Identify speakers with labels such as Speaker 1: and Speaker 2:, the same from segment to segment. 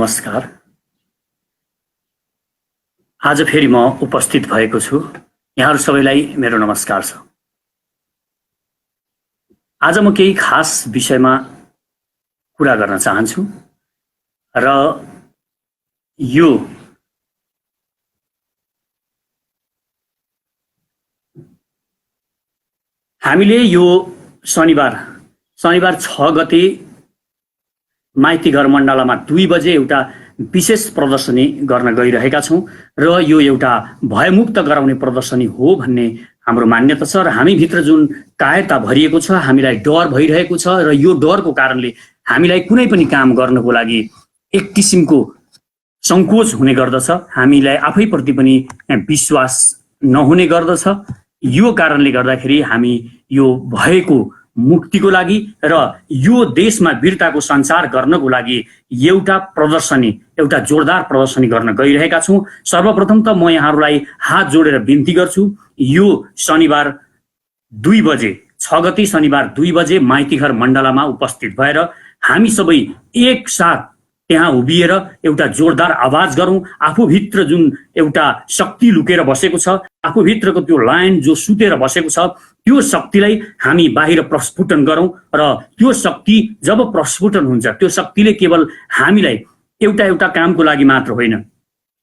Speaker 1: नमस्कार। आज फेरि म उपस्थित भएको छु। यहाँहरू सबैलाई मेरो नमस्कार छ। आज म केही खास विषयमा कुरा गर्न चाहन्छु र यो हामीले यो शनिबार 6 गते माइतीघर मण्डलामा 2 बजे एउटा विशेष प्रदर्शनी गर्न गइरहेका छौं र यो एउटा भयमुक्त गराउने प्रदर्शनी हो भन्ने हाम्रो मान्यता छ र हामीभित्र जुन कायरता भरिएको छ, हामीलाई डर भइरहेको छ र यो डरको कारणले हामीलाई कुनै पनि काम गर्नको लागि एक किसिमको संकोच हुने गर्दछ, हामीलाई आफैप्रति पनि विश्वास नहुने गर्दछ। यो कारणले गर्दाखेरि हामी यो भएको मुक्तिको लागि र यो देशमा वीरताको सञ्चार गर्नको लागि एउटा प्रदर्शनी, एउटा जोरदार प्रदर्शनी गर्न गइरहेका छौं। सर्वप्रथम त म यहाँहरूलाई हात जोडेर बिन्ती गर्छु, यो शनिबार 2 बजे 6 गते शनिबार 2 बजे माइतीघर मण्डलामा उपस्थित भएर हामी सबै एकसाथ त्यहाँ उभिएर एउटा जोरदार आवाज गरौं। आफूभित्र जुन एउटा शक्ति लुकेर बसेको छ, आफूभित्रको त्यो लायन जो सुतेर बसेको छ, त्यो शक्तिलाई हामी बाहिर प्रस्फुटन गरौं र त्यो शक्ति जब प्रस्फुटन हुन्छ, त्यो शक्तिले केवल हामीलाई एउटा कामको लागि मात्र होइन,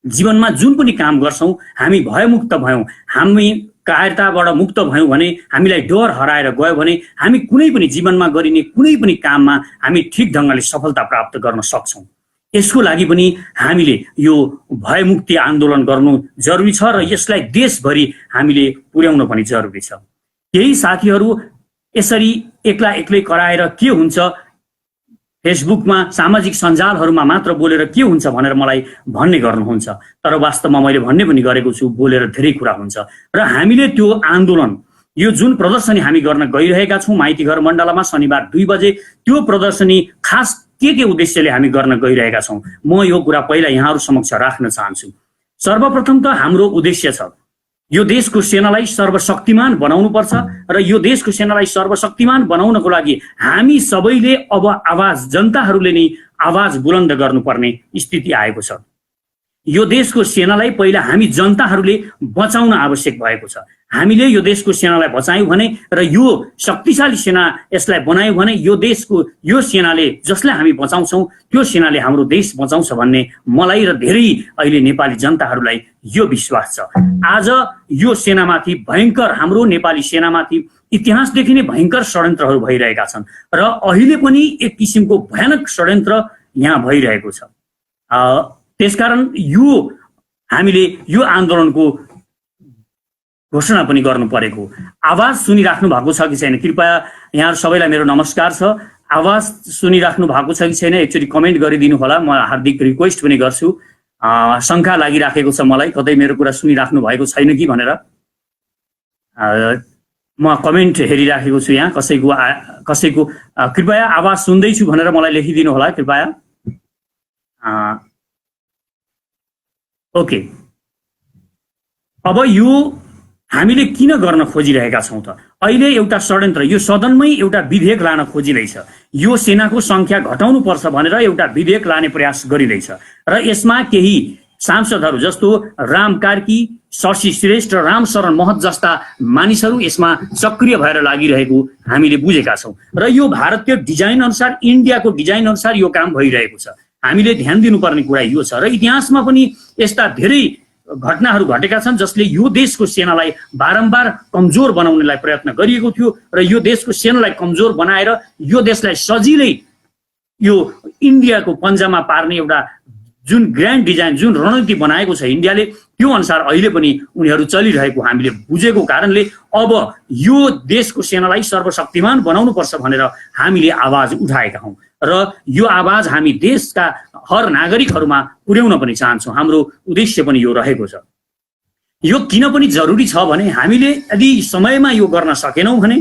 Speaker 1: जीवनमा जुन पनि काम गर्छौं हामी भयमुक्त भयौं, हामी कायरताबाट मुक्त भयौं भने, हामीलाई डर हराएर गयो भने हामी कुनै पनि जीवनमा गरिने कुनै पनि काममा हामी ठिक ढङ्गले सफलता प्राप्त गर्न सक्छौं। यसको लागि पनि हामीले यो भयमुक्ति आन्दोलन गर्नु जरुरी छ र यसलाई देशभरि हामीले पुर्याउन पनि जरुरी छ। केही साथीहरू यसरी एक्लै कराएर के हुन्छ, फेसबुकमा सामाजिक सञ्जालहरूमा मात्र बोलेर के हुन्छ भनेर मलाई भन्ने गर्नुहुन्छ, तर वास्तवमा मैले भन्ने पनि गरेको छु, बोलेर धेरै कुरा हुन्छ र हामीले त्यो आन्दोलन, यो जुन प्रदर्शनी हामी गर्न गइरहेका छौं माइतीघर मण्डलामा शनिबार 2 बजे, त्यो प्रदर्शनी खास के उद्देश्यले हामी गर्न गइरहेका छौं, म यो कुरा पहिला यहाँहरू समक्ष राख्न चाहन्छु। सर्वप्रथम त हाम्रो उद्देश्य छ यो देशको सेनालाई सर्वशक्तिमान बनाउनु पर्छ र यो देशको सेनालाई सर्वशक्तिमान बनाउनको लागि हामी सबैले अब आवाज, जनताहरूले नै आवाज बुलन्द गर्नुपर्ने स्थिति आएको छ। यो देशको सेनालाई पहिला हामी जनताहरूले बचाउन आवश्यक भएको छ। हामीले यो देशको सेनालाई बचायौं भने र यो शक्तिशाली सेना यसलाई बनायौं भने यो देशको यो सेनाले, जसलाई हामी बचाउँछौं त्यो सेनाले हाम्रो देश बचाउँछ भन्ने मलाई र धेरै अहिले नेपाली जनताहरूलाई यो विश्वास छ। आज यो सेनामाथि भयंकर, हाम्रो नेपाली सेनामाथि इतिहासदेखि नै भयंकर षड्यन्त्रहरू भइरहेका छन् र अहिले पनि एक किसिमको भयानक षड्यन्त्र यहाँ भइरहेको छ। त्यसकारण यो हामीले यो आन्दोलनको घोषणा पनि गर्नु परेको। आवाज सुनिराख्नु भएको छ कि छैन, कृपया यहाँ सबैलाई मेरो नमस्कार छ। आवाज सुनिराख्नु भएको छ कि छैन एकचोटि कमेन्ट गरिदिनु होला, म हार्दिक रिक्वेस्ट पनि गर्छु। शङ्का लागिराखेको छ मलाई, कतै मेरो कुरा सुनिराख्नु भएको छैन कि भनेर। म कमेन्ट हेरिराखेको छु यहाँ, कसैको कृपया आवाज सुन्दैछु भनेर मलाई लेखिदिनु होला कृपया। ओके, अब यो हामीले किन गर्न खोजिरहेका छौं त? अहिले एउटा षड्यन्त्र, यो सदनमै एउटा विधेयक लान खोजिँदैछ, यो सेनाको संख्या घटाउनु पर्छ भनेर एउटा विधेयक लाने प्रयास गरिँदैछ र यसमा केही सांसदहरू जस्तो राम कार्की, शशि श्रेष्ठ, रामशरण महत जस्ता मानिसहरू यसमा सक्रिय भएर लागिरहेको हामीले बुझेका छौं र यो भारतीय डिजाइन अनुसार, इन्डियाको डिजाइन अनुसार यो काम भइरहेको छ। हामीले ध्यान दिनुपर्ने कुरा यो छ र इतिहासमा पनि यस्ता धेरै घटनाहरू घटेका छन् जसले यो देशको सेनालाई बारम्बार कमजोर बनाउनेलाई प्रयत्न गरिएको थियो र यो देशको सेनालाई कमजोर बनाएर यो देशलाई सजिलै यो इन्डियाको पन्जामा पार्ने एउटा जुन ग्रान्ड डिजाइन, जुन रणनीति बनाएको छ इन्डियाले, त्यो अनुसार अहिले पनि उनीहरू चलिरहेको हामीले बुझेको कारणले अब यो देशको सेनालाई सर्वशक्तिमान बनाउनु पर्छ भनेर हामीले आवाज उठाएका हौं र यो आवाज हामी देशका हर नागरिकहरूमा पुर्याउन पनि चाहन्छौं। हाम्रो उद्देश्य पनि यो रहेको छ। यो किन पनि जरुरी छ भने हामीले यदि समयमा यो गर्न सकेनौं भने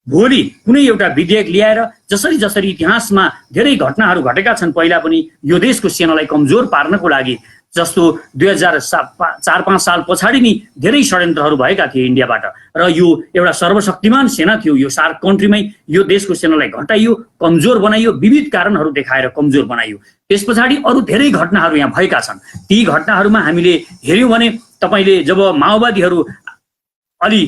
Speaker 1: भोलि कुनै एउटा विधेयक ल्याएर जसरी जसरी इतिहासमा धेरै घटनाहरू घटेका छन् पहिला पनि यो देशको सेनालाई कमजोर पार्नको लागि, जस्तो 2004-5 साल पछाडि नै धेरै षड्यन्त्रहरू भएका थिए इन्डियाबाट, र यो एउटा सर्वशक्तिमान सेना थियो। यो सार्क कन्ट्रीमै यो देशको सेनालाई घटाइयो, कमजोर बनाइयो, विविध कारणहरू देखाएर कमजोर बनाइयो। त्यस पछाडि अरू धेरै घटनाहरू यहाँ भएका छन्। ती घटनाहरूमा हामीले हेऱ्यौँ भने तपाईँले जब माओवादीहरू अलि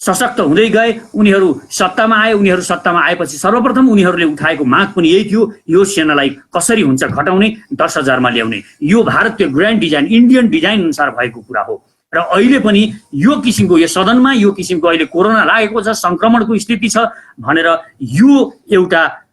Speaker 1: सशक्त हुँदै गए, उनीहरू सत्तामा आए, उनीहरू सत्तामा आएपछि सर्वप्रथम उनीहरूले उठाएको माग पनि यही थियो, यो सेनालाई कसरी हुन्छ घटाउने, 10,000मा ल्याउने। यो भारतीय ग्रान्ड डिजाइन, इन्डियन डिजाइन अनुसार भएको कुरा हो। र अहिले पनि यो किसिमको, यो सदनमा यो किसिमको अहिले कोरोना लागेको छ, संक्रमणको स्थिति छ भनेर यो एउटा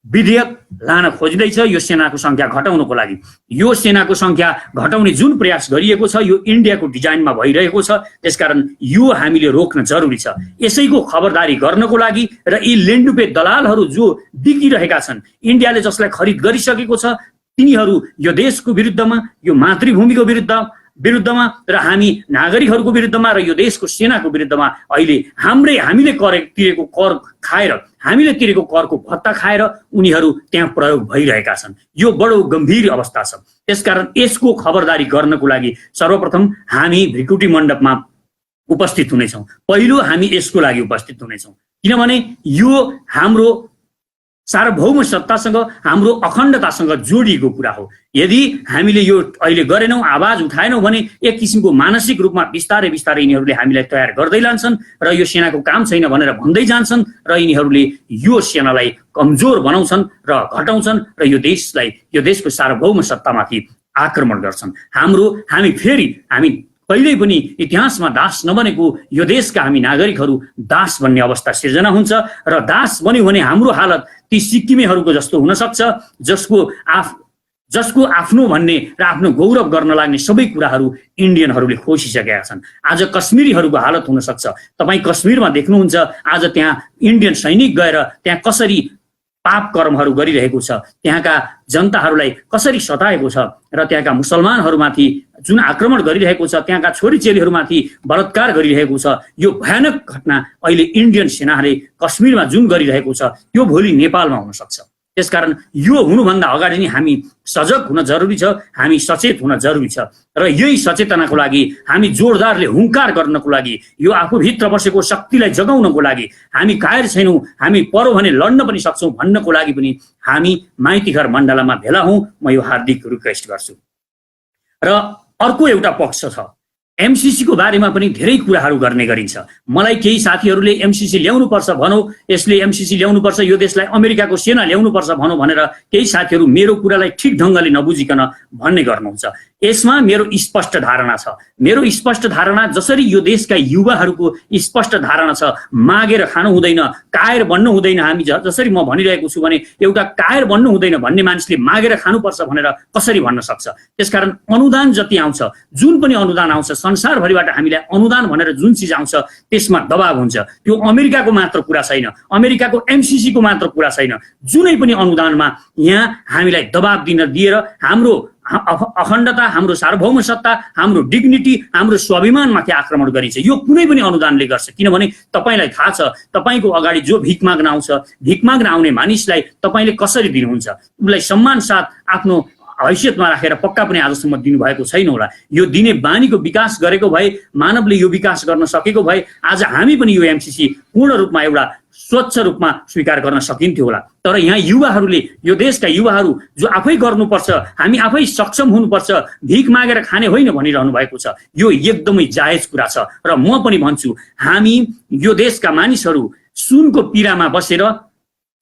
Speaker 1: विधेयक लान खोज्दैछ यो सेनाको संख्या घटाउनको लागि। यो सेनाको संख्या घटाउने जुन प्रयास गरिएको छ यो इन्डियाको डिजाइनमा भइरहेको छ, त्यसकारण यो हामीले रोक्न जरुरी छ। यसैको खबरदारी गर्नको लागि र यी लेन्डुपे दलालहरू जो बिकिरहेका छन्, इन्डियाले जसलाई खरिद गरिसकेको छ, तिनीहरू यो देशको विरुद्धमा, यो मातृभूमिको विरुद्धमा र हामी नागरिकहरूको विरुद्धमा र यो देशको सेनाको विरुद्धमा अहिले हामीले तिरेको कर खाएर, हामीले तिरेको करको भत्ता खाएर उनीहरू त्यहाँ प्रयोग भइरहेका छन्। यो बडो गम्भीर अवस्था छ। त्यसकारण यसको खबरदारी गर्नको लागि सर्वप्रथम हामी भृकुटी मण्डपमा उपस्थित हुनेछौँ। पहिलो हामी यसको लागि उपस्थित हुनेछौँ, किनभने यो हाम्रो सार्वभौम सत्तासँग, हाम्रो अखण्डतासँग जोडिएको कुरा हो। यदि हामीले यो अहिले गरेनौँ, आवाज उठाएनौँ भने एक किसिमको मानसिक रूपमा बिस्तारै बिस्तारै यिनीहरूले हामीलाई तयार गर्दै लान्छन् र यो सेनाको काम छैन भनेर भन्दै जान्छन् र यिनीहरूले यो सेनालाई कमजोर बनाउँछन् र घटाउँछन् र यो देशको सार्वभौम सत्तामाथि आक्रमण गर्छन्। हामी कहिल्यै पनि इतिहासमा दास नबनेको यो देशका हामी नागरिकहरू दास भन्ने अवस्था सिर्जना हुन्छ र दास बन्यो भने हाम्रो हालत ती सिक्किमेहरूको जस्तो हुन सक्छ, जसको आफ्नो भन्ने र आफ्नो गौरव गर्न लाग्ने सबै कुराहरू इन्डियनहरूले खोसिसकेका छन्। आज कश्मीरीहरूको हालत हुन सक्छ। तपाईँ कश्मीरमा देख्नुहुन्छ आज त्यहाँ इन्डियन सैनिक गएर त्यहाँ कसरी पाप कर्महरू गरिरहेको छ, त्यहाँका जनताहरूलाई कसरी सताएको छ र त्यहाँका मुसलमानहरूमाथि जुन आक्रमण गरिरहेको छ, त्यहाँका छोरीचेलीहरूमाथि बलात्कार गरिरहेको छ। यो भयानक घटना अहिले इन्डियन सेनाले कश्मीरमा जुन गरिरहेको छ त्यो भोलि नेपालमा हुन सक्छ। त्यसकारण यो हुनुभन्दा अगाडि नै हामी सजग हुन जरुरी छ, हामी सचेत हुन जरुरी छ र यही सचेतनाको लागि हामी जोरदारले हुङ्कार गर्नको लागि, यो आफूभित्र बसेको शक्तिलाई जगाउनको लागि, हामी कायर छैनौँ, हामी परो भने लड्न पनि सक्छौँ भन्नको लागि पनि हामी माइतीघर मण्डलामा भेला हौँ। म यो हार्दिक रिक्वेस्ट गर्छु। र अर्को एउटा पक्ष छ, एमसीसीको बारेमा पनि धेरै कुराहरू गर्ने गरिन्छ। मलाई केही साथीहरूले एमसीसी ल्याउनुपर्छ भनौ, यसले एमसीसी ल्याउनुपर्छ, यो देशलाई अमेरिकाको सेना ल्याउनुपर्छ भनौ भनेर केही साथीहरू मेरो कुरालाई ठिक ढङ्गले नबुझिकन भन्ने गर्नुहुन्छ। यसमा मेरो स्पष्ट धारणा छ। मेरो स्पष्ट धारणा जसरी यो देशका युवाहरूको स्पष्ट धारणा छ, मागेर खानु हुँदैन, कायर बन्नु हुँदैन। हामी जसरी म भनिरहेको छु भने एउटा कायर बन्नु हुँदैन भन्ने मानिसले मागेर खानुपर्छ भनेर कसरी भन्न सक्छ? त्यसकारण अनुदान जति आउँछ, जुन पनि अनुदान आउँछ, संसारभरिबाट हामीलाई अनुदान भनेर जुन चिज आउँछ त्यसमा दबाब हुन्छ। त्यो अमेरिकाको मात्र कुरा छैन, अमेरिकाको एमसीसीको मात्र कुरा छैन। जुनै पनि अनुदानमा यहाँ हामीलाई दबाब दिएर हाम्रो अखण्डता, हाम्रो सार्वभौम सत्ता, हाम्रो डिग्निटी, हाम्रो स्वाभिमानमाथि आक्रमण गरिन्छ। यो कुनै पनि अनुदानले गर्छ। किनभने तपाईँलाई थाहा छ, तपाईँको अगाडि जो भिख माग्न आउँछ, भिख माग्न आउने मानिसलाई तपाईँले कसरी दिनुहुन्छ? उसलाई सम्मान साथ आफ्नो हैसियतमा राखेर पक्का पनि आजसम्म दिनुभएको छैन होला। यो दिने बानीको विकास गरेको भए, मानवले यो विकास गर्न सकेको भए आज हामी पनि यो एमसीसी पूर्ण रूपमा एउटा स्वच्छ रूपमा स्वीकार गर्न सकिन्थ्यो होला। तर यहाँ युवाहरूले, यो देशका युवाहरू जो आफै गर्नुपर्छ, हामी आफै सक्षम हुनुपर्छ, भिख मागेर खाने होइन भनिरहनु भएको छ। यो एकदमै जायज कुरा छ र म पनि भन्छु, हामी यो देशका मानिसहरू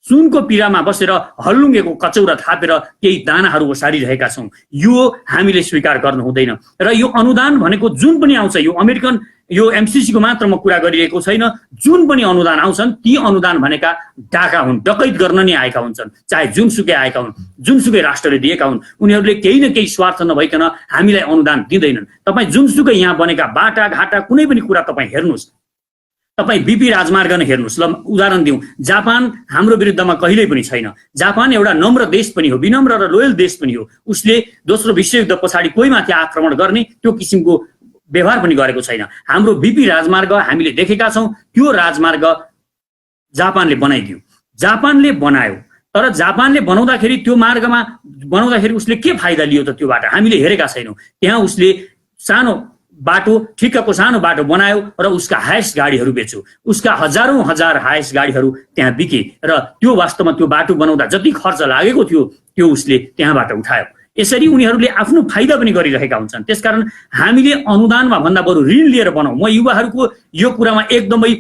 Speaker 1: सुनको पिरामा बसेर हल्लुङ्गेको कचौरा थापेर केही दानाहरू ओसारिरहेका छौँ। यो हामीले स्वीकार गर्नु हुँदैन। र यो अनुदान भनेको जुन पनि आउँछ, यो अमेरिकन, यो एमसीसीको मात्र म कुरा गरिरहेको छैन, जुन पनि अनुदान आउँछन् ती अनुदान भनेका डाका हुन्, डकैत गर्न नै आएका हुन्छन्। चाहे जुनसुकै आएका हुन्, जुनसुकै राष्ट्रले दिएका हुन्, उनीहरूले केही न केही स्वार्थ नभइकन हामीलाई अनुदान दिँदैनन्। तपाईँ जुनसुकै यहाँ बनेका बाटाघाटा कुनै पनि कुरा तपाईँ हेर्नुहोस्, तपाईँ बीपी राजमार्ग नै हेर्नुहोस्। ल उदाहरण दिउँ, जापान हाम्रो विरुद्धमा कहिल्यै पनि छैन। जापान एउटा नम्र देश पनि हो, विनम्र र लोयल देश पनि हो। उसले दोस्रो विश्वयुद्ध पछाडि कोहीमाथि आक्रमण गर्ने त्यो किसिमको व्यवहार पनि गरेको छैन। हाम्रो बीपी राजमार्ग हामीले देखेका छौँ, त्यो राजमार्ग जापानले बनाइदियो, जापानले बनायो, तर जापानले बनाउँदाखेरि त्यो मार्गमा बनाउँदाखेरि उसले के फाइदा लियो त त्योबाट हामीले हेरेका छैनौँ। त्यहाँ उसले सानो बाटो, ठिक्कको सानो बाटो बनायो र उसका हायस गाडीहरू बेच्यो, उसका हजारौं हजार हायस गाडीहरू त्यहाँ बिके र त्यो वास्तवमा त्यो बाटो बनाउँदा जति खर्च लागेको थियो त्यो उसले त्यहाँबाट उठायो। यसरी उनीहरूले आफ्नो फाइदा पनि गरिरहेका हुन्छन्। त्यसकारण हामीले अनुदानमा भन्दा बरु ऋण लिएर बनाऊ। म युवाहरूको यो कुरामा एकदमै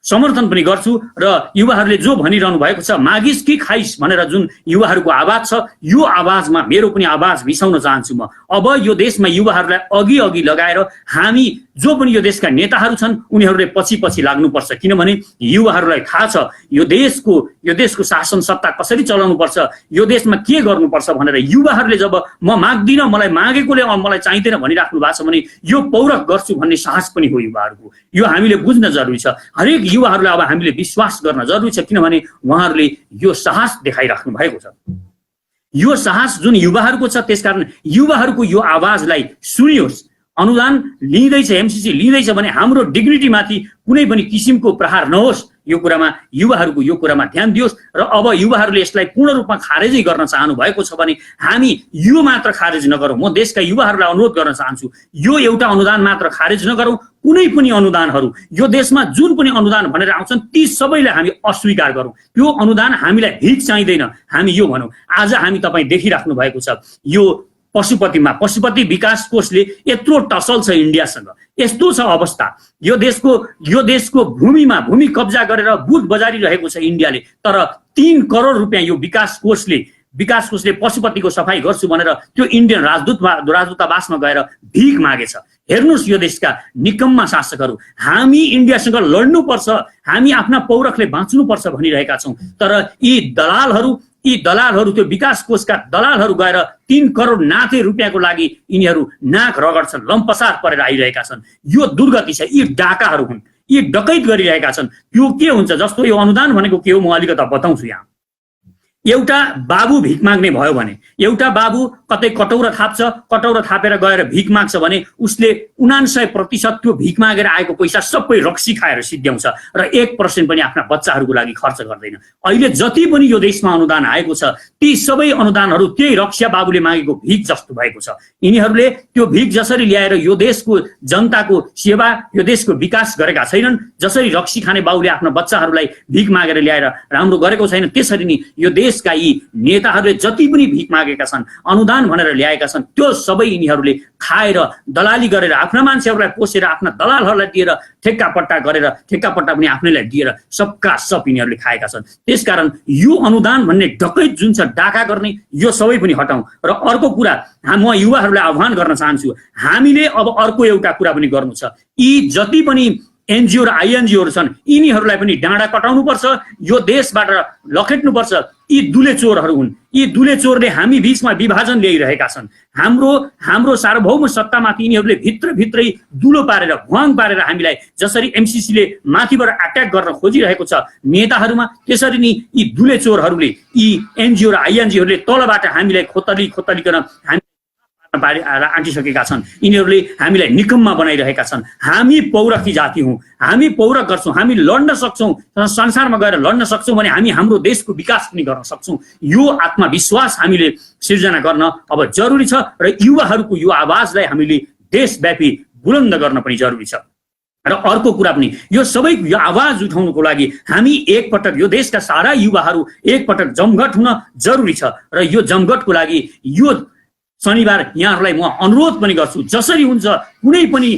Speaker 1: समर्थन पनि गर्छु र युवाहरूले जो भनिरहनु भएको छ मागिस कि खाइस भनेर जुन युवाहरूको आवाज छ, यो आवाजमा मेरो पनि आवाज मिसाउन चाहन्छु म। अब यो देशमा युवाहरूलाई अघि लगाएर हामी जो पनि यो देशका नेताहरू छन् उनीहरूले पछि लाग्नुपर्छ, किनभने युवाहरूलाई थाहा छ यो देशको शासन सत्ता कसरी चलाउनुपर्छ, यो देशमा के गर्नुपर्छ भनेर। युवाहरूले जब म माग्दिन, मलाई मागेकोले मलाई चाहिँदैन भनिराख्नु भएको छ भने यो पौरख गर्छु भन्ने साहस पनि हो युवाहरूको। यो हामीले बुझ्न जरुरी छ। हरेक युवाहरूलाई अब हामीले विश्वास गर्न जरुरी छ, किनभने उहाँहरूले यो साहस देखाइराख्नु भएको छ। यो साहस जुन युवाहरूको छ, त्यसकारण युवाहरूको यो आवाजलाई सुनियोस्। अनुदान लिँदैछ, एमसीसी लिँदैछ भने हाम्रो डिग्निटीमाथि कुनै पनि किसिमको प्रहार नहोस्। यो कुरामा युवाहरूको यो कुरामा ध्यान दियोस् र अब युवाहरूले यसलाई पूर्ण रूपमा खारेजै गर्न चाहनु भएको छ भने हामी यो मात्र खारेज नगरौँ। म देशका युवाहरूलाई अनुरोध गर्न चाहन्छु, यो एउटा अनुदान मात्र खारेज नगरौँ। कुनै पनि अनुदानहरू यो देशमा जुन पनि अनुदान भनेर आउँछन् ती सबैलाई हामी अस्वीकार गरौँ। त्यो अनुदान हामीलाई भिख चाहिँदैन, हामी यो भनौँ। आज हामी तपाईँ देखिराख्नु भएको छ यो पशुपति विकास कोषले यत्रो टसल छ इन्डियासँग, यस्तो छ अवस्था। यो देशको भूमि कब्जा गरेर बुट बजारिरहेको छ इन्डियाले, तर 3 करोड रुपियाँ यो विकास कोषले पशुपतिको सफाई गर्छु भनेर त्यो इन्डियन राजदूतावासमा गएर भिख मागेछ। हेर्नुहोस् यो देशका निकम्मा शासकहरू, हामी इन्डियासँग लड्नुपर्छ, हामी आफ्ना पौरखले बाँच्नुपर्छ भनिरहेका छौँ, तर यी दलालहरू त्यो विकास कोषका दलालहरू गएर 3 करोड नाथे रुपियाँको लागि यिनीहरू नाक रगड्छन्, लम्पसार परेर आइरहेका छन्। यो दुर्गति छ, यी डाकाहरू हुन्, यी डकैत गरिरहेका छन्। त्यो के हुन्छ, जस्तो यो अनुदान भनेको के हो म अलिकति बताउँछु। यहाँ एउटा बाबु भिख माग्ने भयो भने, एउटा बाबु कतै कटौरा थापेर गएर भिख माग्छ भने उसले 99% त्यो भिख मागेर आएको पैसा सबै रक्सी खाएर सिद्ध्याउँछ र 1% पनि आफ्ना बच्चाहरूको लागि खर्च गर्दैन। अहिले जति पनि यो देशमा अनुदान आएको छ ती सबै अनुदानहरू त्यही रक्सिया बाबुले मागेको भिख जस्तो भएको छ। यिनीहरूले त्यो भिख जसरी ल्याएर यो देशको जनताको सेवा, यो देशको विकास गरेका छैनन्, जसरी रक्सी खाने बाबुले आफ्ना बच्चाहरूलाई भिख मागेर ल्याएर राम्रो गरेको छैन, त्यसरी नै यो देशका यी नेताहरूले जति पनि भिख मागेका छन्, अनुदान भनेर ल्याएका छन्, त्यो सबै यिनीहरूले खाएर दलाली गरेर आफ्ना मान्छेहरूलाई पोसेर आफ्ना दलालहरूलाई दिएर ठेक्कापट्टा पनि आफ्नैलाई दिएर सबका सब यिनीहरूले खाएका छन्। त्यसकारण यो अनुदान भन्ने डकैत जुन छ, डाका गर्ने, यो सबै पनि हटाउँ। र अर्को कुरा म युवाहरूलाई आह्वान गर्न चाहन्छु, हामीले अब अर्को एउटा कुरा पनि गर्नु छ। यी जति पनि एनजिओ र आइएनजिओहरू छन् यिनीहरूलाई पनि डाँडा कटाउनुपर्छ, यो देशबाट लखेट्नुपर्छ। यी दुले चोरहरू हुन्, यी दुले चोरले हामी बीचमा विभाजन ल्याइरहेका छन्। हाम्रो सार्वभौम सत्तामाथि यिनीहरूले भित्रै दुलो पारेर भुवाङ पारेर हामीलाई जसरी एमसीसीले माथिबाट अट्याक गर्न खोजिरहेको छ नेताहरूमा, त्यसरी नै यी दुले चोरहरूले, यी एनजिओ र आइएनजिओहरूले तलबाट हामीलाई खोतलिकन आँटिसकेका छन्। यिनीहरूले हामीलाई निकम्मा बनाइरहेका छन्। हामी पौरखी जाति हौँ, हामी पौरख गर्छौँ, हामी लड्न सक्छौँ, संसारमा गएर लड्न सक्छौँ भने हामी हाम्रो देशको विकास पनि गर्न सक्छौँ। यो आत्मविश्वास हामीले सिर्जना गर्न अब जरुरी छ र युवाहरूको यो आवाजलाई हामीले देशव्यापी बुलन्द गर्न पनि जरुरी छ। र अर्को कुरा पनि, यो सबै यो आवाज उठाउनको लागि हामी एकपटक यो देशका सारा युवाहरू एकपटक जमघट हुन जरुरी छ। र यो जमघटको लागि यो शनिबार यहाँहरूलाई म अनुरोध पनि गर्छु, जसरी हुन्छ कुनै पनि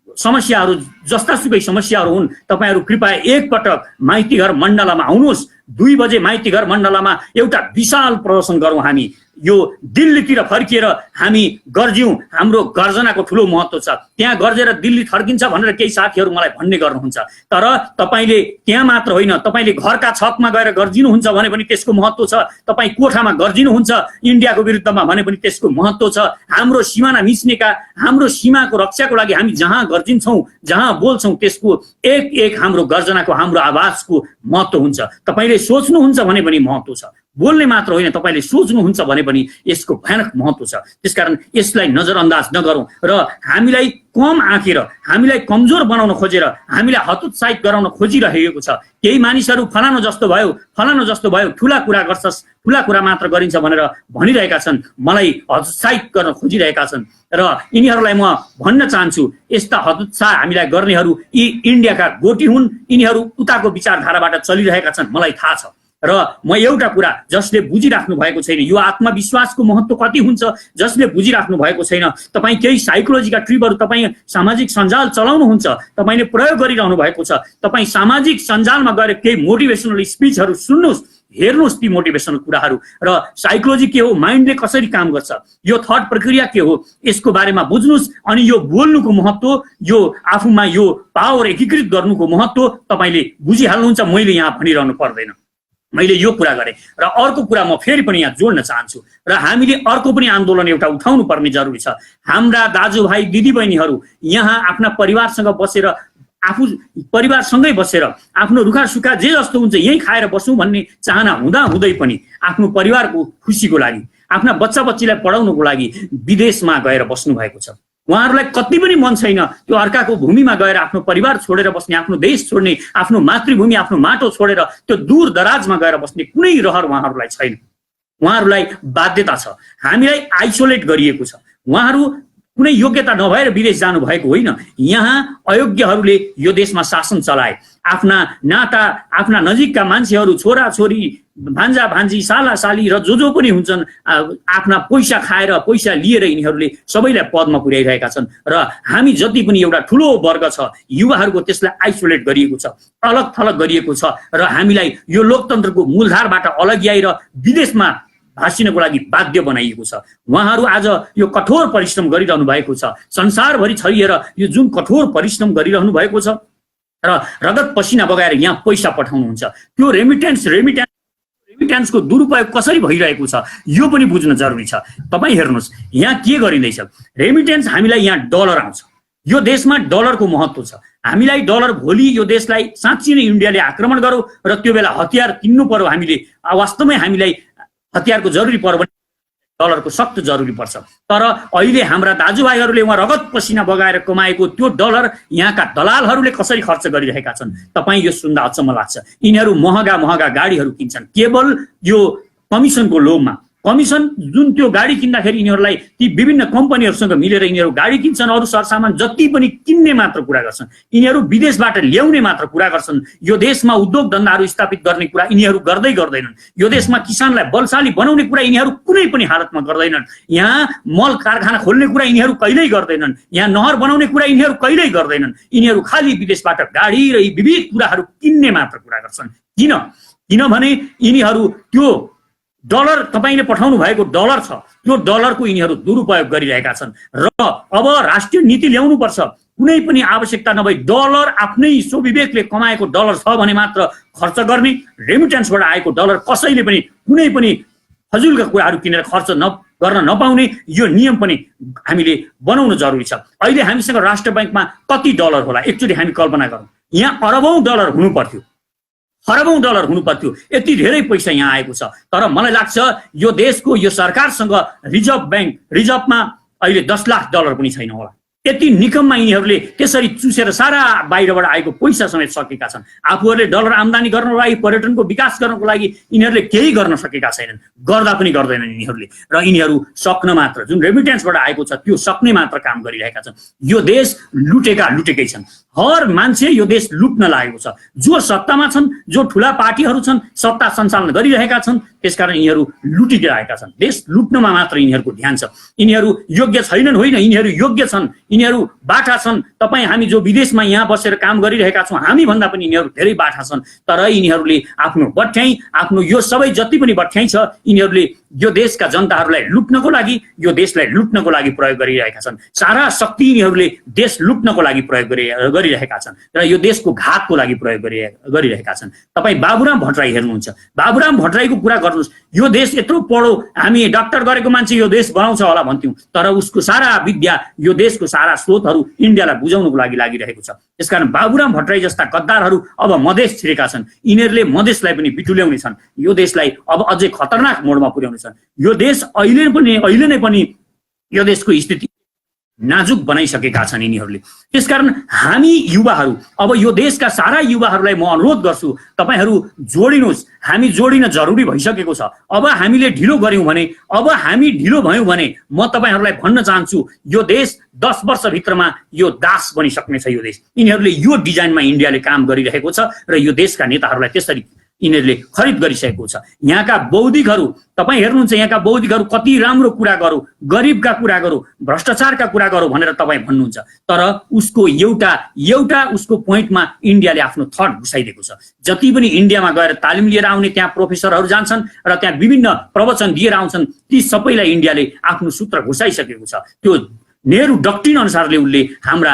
Speaker 1: समस्याहरू, जस्तासुकै समस्याहरू हुन्, तपाईँहरू कृपया एकपटक माइतीघर मण्डलामा आउनुहोस्। 2 बजे माइतीघर मण्डलामा एउटा विशाल प्रदर्शन गरौँ। हामी यो दिल्लीतिर फर्किएर हामी गर्ज्यौँ, हाम्रो गर्जनाको ठुलो महत्त्व छ। त्यहाँ गर्जेर दिल्ली थर्किन्छ भनेर केही साथीहरू मलाई भन्ने गर्नुहुन्छ, तर तपाईँले त्यहाँ मात्र होइन, तपाईँले घरका छतमा गएर गर्जिनुहुन्छ भने पनि त्यसको महत्त्व छ। तपाईँ कोठामा गर्जिनुहुन्छ इन्डियाको विरुद्धमा भने पनि त्यसको महत्त्व छ। हाम्रो सिमाना मिच्नेका, हाम्रो सीमाको रक्षाको लागि हामी जहाँ गर्जिन्छौँ, जहाँ बोल्छौँ, त्यसको एक हाम्रो गर्जनाको, हाम्रो आवाजको महत्त्व हुन्छ। तपाईँले सोच्नुहुन्छ भने पनि महत्त्व छ। बोल्ने मात्र होइन, तपाईँले सोच्नुहुन्छ भने पनि यसको भयानक महत्त्व छ। त्यसकारण यसलाई नजरअन्दाज नगरौँ र हामीलाई कम आँकेर, हामीलाई कमजोर बनाउन खोजेर, हामीलाई हतोत्साहित गराउन खोजिरहेको छ। केही मानिसहरू फलानो जस्तो भयो, ठुला कुरा गर्छस्, ठुला कुरा मात्र गरिन्छ भनेर भनिरहेका छन्, मलाई हतोत्साहित गर्न खोजिरहेका छन् र यिनीहरूलाई म भन्न चाहन्छु, यस्ता हतोत्साह हामीलाई गर्नेहरू यी इन्डियाका गोटी हुन्। यिनीहरू उताको विचारधाराबाट चलिरहेका छन्, मलाई थाहा छ। र म एउटा कुरा, जसले बुझिराख्नु भएको छैन यो आत्मविश्वासको महत्त्व कति हुन्छ, जसले बुझिराख्नु भएको छैन, तपाईँ केही साइकोलोजीका ट्रिपहरू तपाईँ सामाजिक सञ्जाल चलाउनुहुन्छ, तपाईँले प्रयोग गरिरहनु भएको छ। तपाईँ सामाजिक सञ्जालमा गएर केही मोटिभेसनल स्पिचहरू सुन्नुहोस्, हेर्नुहोस् ती मोटिभेसनल कुराहरू, र साइकोलोजी के हो, माइन्डले कसरी काम गर्छ, यो थट प्रक्रिया के हो, यसको बारेमा बुझ्नुहोस्। अनि यो बोल्नुको महत्त्व, यो आफूमा यो पावर एकीकृत गर्नुको महत्त्व तपाईँले बुझिहाल्नुहुन्छ। मैले यहाँ भनिरहनु पर्दैन, मैले यो कुरा गरेँ। र अर्को कुरा म फेरि पनि यहाँ जोड्न चाहन्छु, र हामीले अर्को पनि आन्दोलन एउटा उठाउनु पर्ने जरुरी छ। हाम्रा दाजुभाइ दिदीबहिनीहरू यहाँ आफ्ना परिवारसँग बसेर, आफू परिवारसँगै बसेर आफ्नो रुखा सुखा जे जस्तो हुन्छ यही खाएर बसौँ भन्ने चाहना हुँदा हुँदै पनि आफ्नो परिवारको खुसीको लागि, आफ्ना बच्चा बच्चीलाई पढाउनको लागि विदेशमा गएर बस्नु भएको छ। उहाँहरूलाई कति पनि मन छैन त्यो अर्काको भूमिमा गएर आफ्नो परिवार छोडेर बस्ने, आफ्नो देश छोड्ने, आफ्नो मातृभूमि, आफ्नो माटो छोडेर त्यो दूर दराजमा गएर बस्ने कुनै रहर उहाँहरूलाई छैन। उहाँहरूलाई बाध्यता छ, हामीलाई आइसोलेट गरिएको छ। उहाँहरू कुनै योग्यता नभएर विदेश जानु भएको होइन। यहाँ अयोग्यहरूले यो देशमा शासन चलाए। आफ्ना नाता, आफ्ना नजिकका मान्छेहरू, छोरा छोरी, भान्जा भान्जी, साला साली र जो पनि हुन्छन्, आफ्ना पैसा खाएर, पैसा लिएर यिनीहरूले सबैलाई पदमा पुर्याइरहेका छन्। र हामी जति पनि एउटा ठुलो वर्ग छ युवाहरूको, त्यसलाई आइसोलेट गरिएको छ, अलग थलग गरिएको छ। र हामीलाई यो लोकतन्त्रको मूलधारबाट अलग्याएर विदेशमा भाँसिनको लागि बाध्य बनाइएको छ। उहाँहरू आज यो कठोर परिश्रम गरिरहनु भएको छ, संसारभरि छरिएर यो जुन कठोर परिश्रम गरिरहनु भएको छ र रगत पसिना बगाएर यहाँ पैसा पठाउनुहुन्छ, त्यो रेमिट्यान्सको दुरुपयोग कसरी भइरहेको छ यो पनि बुझ्न जरुरी छ। तपाईँ हेर्नुहोस् यहाँ के गरिँदैछ। रेमिट्यान्स हामीलाई यहाँ डलर आउँछ, यो देशमा डलरको महत्त्व छ। हामीलाई डलर, भोलि यो देशलाई साँच्चै नै इन्डियाले आक्रमण गरौँ र त्यो बेला हतियार किन्नु पर्यो, हामीले वास्तवमै हामीलाई हतियारको जरुरी पर्यो भने डलरको सख्त जरुरी पर्छ। तर अहिले हाम्रा दाजुभाइहरूले उहाँ रगत पसिना बगाएर कमाएको त्यो डलर यहाँका दलालहरूले कसरी खर्च गरिरहेका छन्, तपाईँ यो सुन्दा अचम्म लाग्छ। यिनीहरू महँगा महँगा गाडीहरू किन्छन् केवल यो कमिसनको लोभमा। कमिसन जुन त्यो गाडी किन्दाखेरि यिनीहरूलाई ती विभिन्न कम्पनीहरूसँग मिलेर यिनीहरू गाडी किन्छन्, अरू सरसामान जति पनि किन्ने मात्र कुरा गर्छन्, यिनीहरू विदेशबाट ल्याउने मात्र कुरा गर्छन्। यो देशमा उद्योग धन्दाहरू स्थापित गर्ने कुरा यिनीहरू गर्दै गर्दैनन्। यो देशमा किसानलाई बलशाली बनाउने कुरा यिनीहरू कुनै पनि हालतमा गर्दैनन्। यहाँ मल कारखाना खोल्ने कुरा यिनीहरू कहिल्यै गर्दैनन्। यहाँ नहर बनाउने कुरा यिनीहरू कहिल्यै गर्दैनन्। यिनीहरू खालि विदेशबाट गाडी र यी विविध कुराहरू किन्ने मात्र कुरा गर्छन्। किनभने यिनीहरू त्यो डलर, तपाईँले पठाउनु भएको डलर छ, त्यो डलरको यिनीहरू दुरुपयोग गरिरहेका छन्। र अब राष्ट्रिय नीति ल्याउनु पर्छ, कुनै पनि आवश्यकता नभई डलर आफ्नै स्वविवेकले कमाएको डलर छ भने मात्र खर्च गर्ने। रेमिट्यान्सबाट आएको डलर कसैले पनि कुनै पनि फजुलका कुराहरू किनेर खर्च गर्न नपाउने यो नियम पनि हामीले बनाउन जरुरी छ। अहिले हामीसँग राष्ट्र बैंकमा कति डलर होला एकचोटि हामी कल्पना गरौँ। यहाँ अरबौं डलर हुनु पर्थ्यो, खरबौं डलर हुनु पर्थ्यो, यति धेरै पैसा यहाँ आएको छ। तर मलाई लाग्छ यो देशको यो सरकारसँग रिजर्भमा अहिले 10 लाख डलर पनि छैन होला। यति निकममा यिनीहरूले त्यसरी चुसेर सारा बाहिरबाट आएको पैसा समेत सकेका छन्। आफूहरूले डलर आम्दानी गर्नको लागि, पर्यटनको विकास गर्नको लागि यिनीहरूले केही गर्न सकेका छैनन्, गर्दा पनि गर्दैनन् यिनीहरूले। र यिनीहरू सक्न मात्र, जुन रेमिट्यान्सबाट आएको छ त्यो सक्ने मात्र काम गरिरहेका छन्। यो देश लुटेकै छन्। हर मान्छे यो देश लुट्न लागेको छ। जो सत्तामा छन्, जो ठुला पार्टीहरू छन्, सत्ता सञ्चालन गरिरहेका छन्, त्यसकारण यिनीहरू लुटिरहेका छन्। देश लुट्नमा मात्र यिनीहरूको ध्यान छ। यिनीहरू योग्य छैनन् होइन, यिनीहरू योग्य छन्, यिनीहरू बाठा छन्। तपाईँ हामी जो विदेशमा यहाँ बसेर काम गरिरहेका छौँ, हामी भन्दा पनि यिनीहरू धेरै बाठा छन्। तर यिनीहरूले आफ्नो बठ्याइ, आफ्नो यो सबै जति पनि बठ्याइ छ, यिनीहरूले यो देशका जनताहरूलाई लुट्नको लागि, यो देशलाई लुट्नको लागि प्रयोग गरिरहेका छन्। सारा शक्ति यिनीहरूले देश लुट्नको लागि प्रयोग गरिरहेका छन् र यो देशको घातको लागि प्रयोग गरिरहेका छन्। तपाईँ बाबुराम भट्टराई हेर्नुहुन्छ, बाबुराम भट्टराईको कुरा गर्नुहोस्। यो देश यत्रो पढो, हामी डाक्टर गरेको मान्छे यो देश बनाउँछ होला भन्थ्यौँ, तर उसको सारा विद्या, यो देशको सारा स्रोतहरू इन्डियालाई बुझाउनको लागि लागिरहेको छ। त्यसकारण बाबुराम भट्टराई जस्ता गद्दारहरू अब मधेस छिरेका छन्। यिनीहरूले मधेसलाई पनि बिटुल्याउने छन्, यो देशलाई अब अझै खतरनाक मोडमा पुर्याउने छन्। यो देश अहिले नै पनि यो देशको स्थिति नाजुक बनाइसकेका छन् यिनीहरूले। त्यसकारण हामी युवाहरू, अब यो देशका सारा युवाहरूलाई म अनुरोध गर्छु, तपाईहरू जोडिनुहोस्। हामी जोडिन जरुरी भइसकेको छ। अब हामीले ढिलो गर्यौं भने, अब हामी ढिलो भयौं भने म तपाईहरूलाई भन्न चाहन्छु, यो देश 10 वर्षभित्रमा यो दास बनिसक्नेछ। यो देश यिनीहरूले यो डिजाइनमा इन्डियाले काम गरिरहेको छ र यो देशका नेताहरूलाई त्यसरी यिनीहरूले खरिद गरिसकेको छ। यहाँका बौद्धिकहरू, तपाईँ हेर्नुहुन्छ, यहाँका बौद्धिकहरू कति राम्रो कुरा गरौँ, गरिबका कुरा गरौँ, भ्रष्टाचारका कुरा गरौँ भनेर तपाईँ भन्नुहुन्छ, तर उसको एउटा उसको पोइन्टमा इन्डियाले आफ्नो थट घुसाइदिएको छ। जति पनि इन्डियामा गएर तालिम लिएर आउने त्यहाँ प्रोफेसरहरू जान्छन् र त्यहाँ विभिन्न प्रवचन दिएर आउँछन्, ती सबैलाई इन्डियाले आफ्नो सूत्र घुसाइसकेको छ। त्यो नेहरू डक्ट्रिन अनुसारले उसले हाम्रा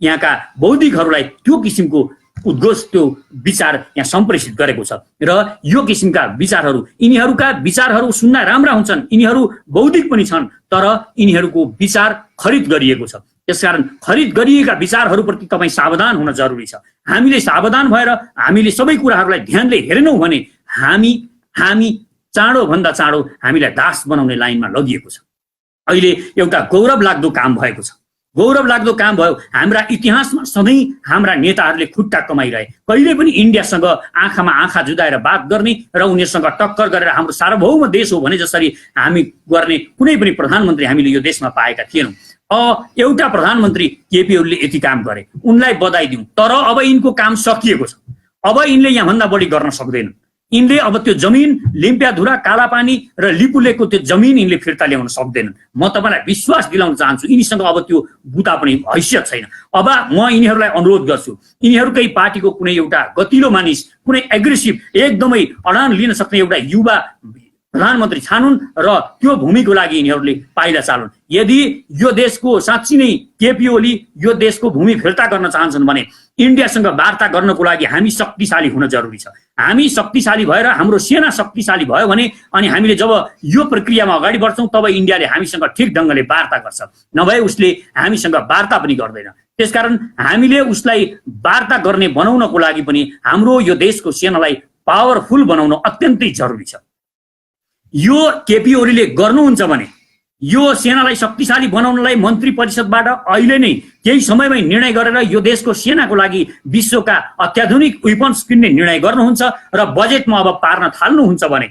Speaker 1: यहाँका बौद्धिकहरूलाई त्यो किसिमको उद्घोष, त्यो विचार यहाँ सम्प्रेषित गरेको छ र यो किसिमका विचारहरू, यिनीहरूका विचारहरू सुन्न राम्रा हुन्छन्, यिनीहरू बौद्धिक पनि छन्, तर यिनीहरूको विचार खरिद गरिएको छ। त्यसकारण खरिद गरिएका विचारहरूप्रति तपाईँ सावधान हुन जरुरी छ। हामीले सावधान भएर हामीले सबै कुराहरूलाई ध्यानले हेरेनौँ भने हामी चाँडोभन्दा चाँडो हामीलाई दास बनाउने लाइनमा लगिएको छ। अहिले एउटा गौरव लाग्दो काम भएको छ, गौरव लाग्दो काम भयो। हाम्रा इतिहासमा सधैँ हाम्रा नेताहरूले खुट्टा कमाइरहे, कहिले पनि इन्डियासँग आँखामा आँखा जुदाएर बात गर्ने र उनीहरूसँग टक्कर गरेर हाम्रो सार्वभौम देश हो भने जसरी हामी गर्ने कुनै पनि प्रधानमन्त्री हामीले यो देशमा पाएका थिएनौँ। एउटा प्रधानमन्त्री केपी ओलीले यति काम गरे, उनलाई बधाई दिउँ, तर अब यिनको काम सकिएको छ। अब यिनले यहाँभन्दा बढी गर्न सक्दैनन्। यिनले अब त्यो जमिन लिम्पियाधुरा, कालापानी र लिपुलेकको त्यो जमिन यिनले फिर्ता ल्याउन सक्दैनन्। म तपाईँलाई विश्वास दिलाउन चाहन्छु, यिनीसँग अब त्यो बुता पनि हैसियत छैन। अब म यिनीहरूलाई अनुरोध गर्छु, यिनीहरूकै पार्टीको कुनै एउटा गतिलो मानिस, कुनै एग्रेसिभ, एकदमै अडान लिन सक्ने एउटा युवा प्रधानमन्त्री छानुन् र त्यो भूमिको लागि यिनीहरूले पाइला चालुन्। यदि यो देशको साँच्ची नै केपी ओली यो देशको भूमि फिर्ता गर्न चाहन्छन् भने इन्डियासँग वार्ता गर्नको लागि हामी शक्तिशाली हुन जरुरी छ। हामी शक्तिशाली भएर, हाम्रो सेना शक्तिशाली भयो भने, अनि हामीले जब यो प्रक्रियामा अगाडि बढ्छौँ तब इन्डियाले हामीसँग ठिक ढङ्गले वार्ता गर्छ, नभए उसले हामीसँग वार्ता पनि गर्दैन। त्यसकारण हामीले उसलाई वार्ता गर्ने बनाउनको लागि पनि हाम्रो यो देशको सेनालाई पावरफुल बनाउन अत्यन्तै जरुरी छ। यो केपी ओलीले गर्नुहुन्छ भने यो सेनालाई शक्तिशाली बनाउनलाई मन्त्री परिषदबाट अहिले नै केही समयमै निर्णय गरेर यो देशको सेनाको लागि विश्वका अत्याधुनिक वेपन्स किन्ने निर्णय गर्नुहुन्छ र बजेटमा अब पार्न थाल्नुहुन्छ भने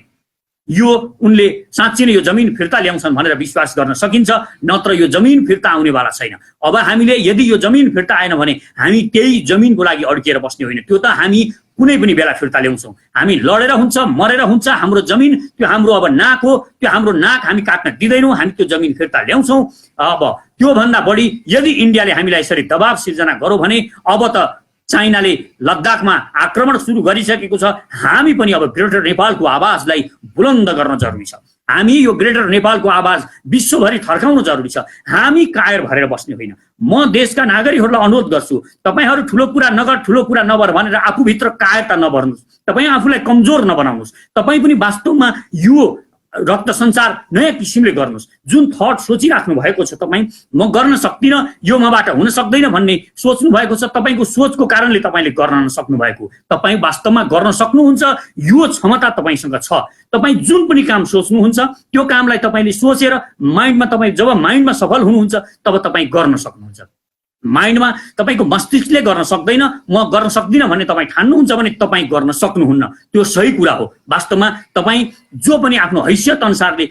Speaker 1: यो उनले साँच्चै नै यो जमिन फिर्ता ल्याउँछन् भनेर विश्वास गर्न सकिन्छ, नत्र यो जमिन फिर्ता आउनेवाला छैन। अब हामीले यदि यो जमिन फिर्ता आएन भने हामी त्यही जमिनको लागि अड्किएर बस्ने होइन, त्यो त हामी कुनै पनि बेला फिर्ता ल्याउँछौँ। हामी लडेर हुन्छ, मरेर हुन्छ, हाम्रो जमिन त्यो हाम्रो अब नाक हो, त्यो हाम्रो नाक हामी काट्न दिँदैनौँ, हामी त्यो जमिन फिर्ता ल्याउँछौँ। अब त्योभन्दा बढी यदि इन्डियाले हामीलाई यसरी दबाब सिर्जना गरौँ भने अब त चाइनाले लद्दाखमा आक्रमण सुरु गरिसकेको छ। हामी पनि अब ग्रेटर नेपालको आवाजलाई बुलन्द गर्न जरुरी छ। हामी यो ग्रेटर नेपालको आवाज विश्वभरि थर्काउन जरुरी छ। हामी कायर भरेर बस्ने होइन। म देशका नागरिकहरूलाई अनुरोध गर्छु, तपाईहरू ठुलो कुरा नगर, ठुलो कुरा नगर भनेर आफूभित्र कायरता नभर्नुहोस्, तपाईँ आफूलाई कमजोर नबनाउनुहोस्। तपाईँ पनि वास्तवमा यो रक्त सञ्चार नयाँ किसिमले गर्नुहोस्। जुन थट सोचिराख्नु भएको छ तपाईँ, म गर्न सक्दिनँ, यो मबाट हुन सक्दैन भन्ने सोच्नु भएको छ, तपाईँको सोचको कारणले तपाईँले गर्न नसक्नु भएको। तपाईँ वास्तवमा गर्न सक्नुहुन्छ, यो क्षमता तपाईँसँग छ। तपाईँ जुन पनि काम सोच्नुहुन्छ त्यो कामलाई तपाईँले सोचेर माइन्डमा, तपाईँ जब माइन्डमा सफल हुनुहुन्छ तब तपाईँ गर्न सक्नुहुन्छ। माइन्डमा तपाईँको मस्तिष्कले गर्न सक्दैन, म गर्न सक्दिनँ भन्ने तपाईँ ठान्नुहुन्छ भने तपाईँ गर्न सक्नुहुन्न। त्यो सही कुरा हो। वास्तवमा तपाईँ जो पनि आफ्नो हैसियत अनुसारले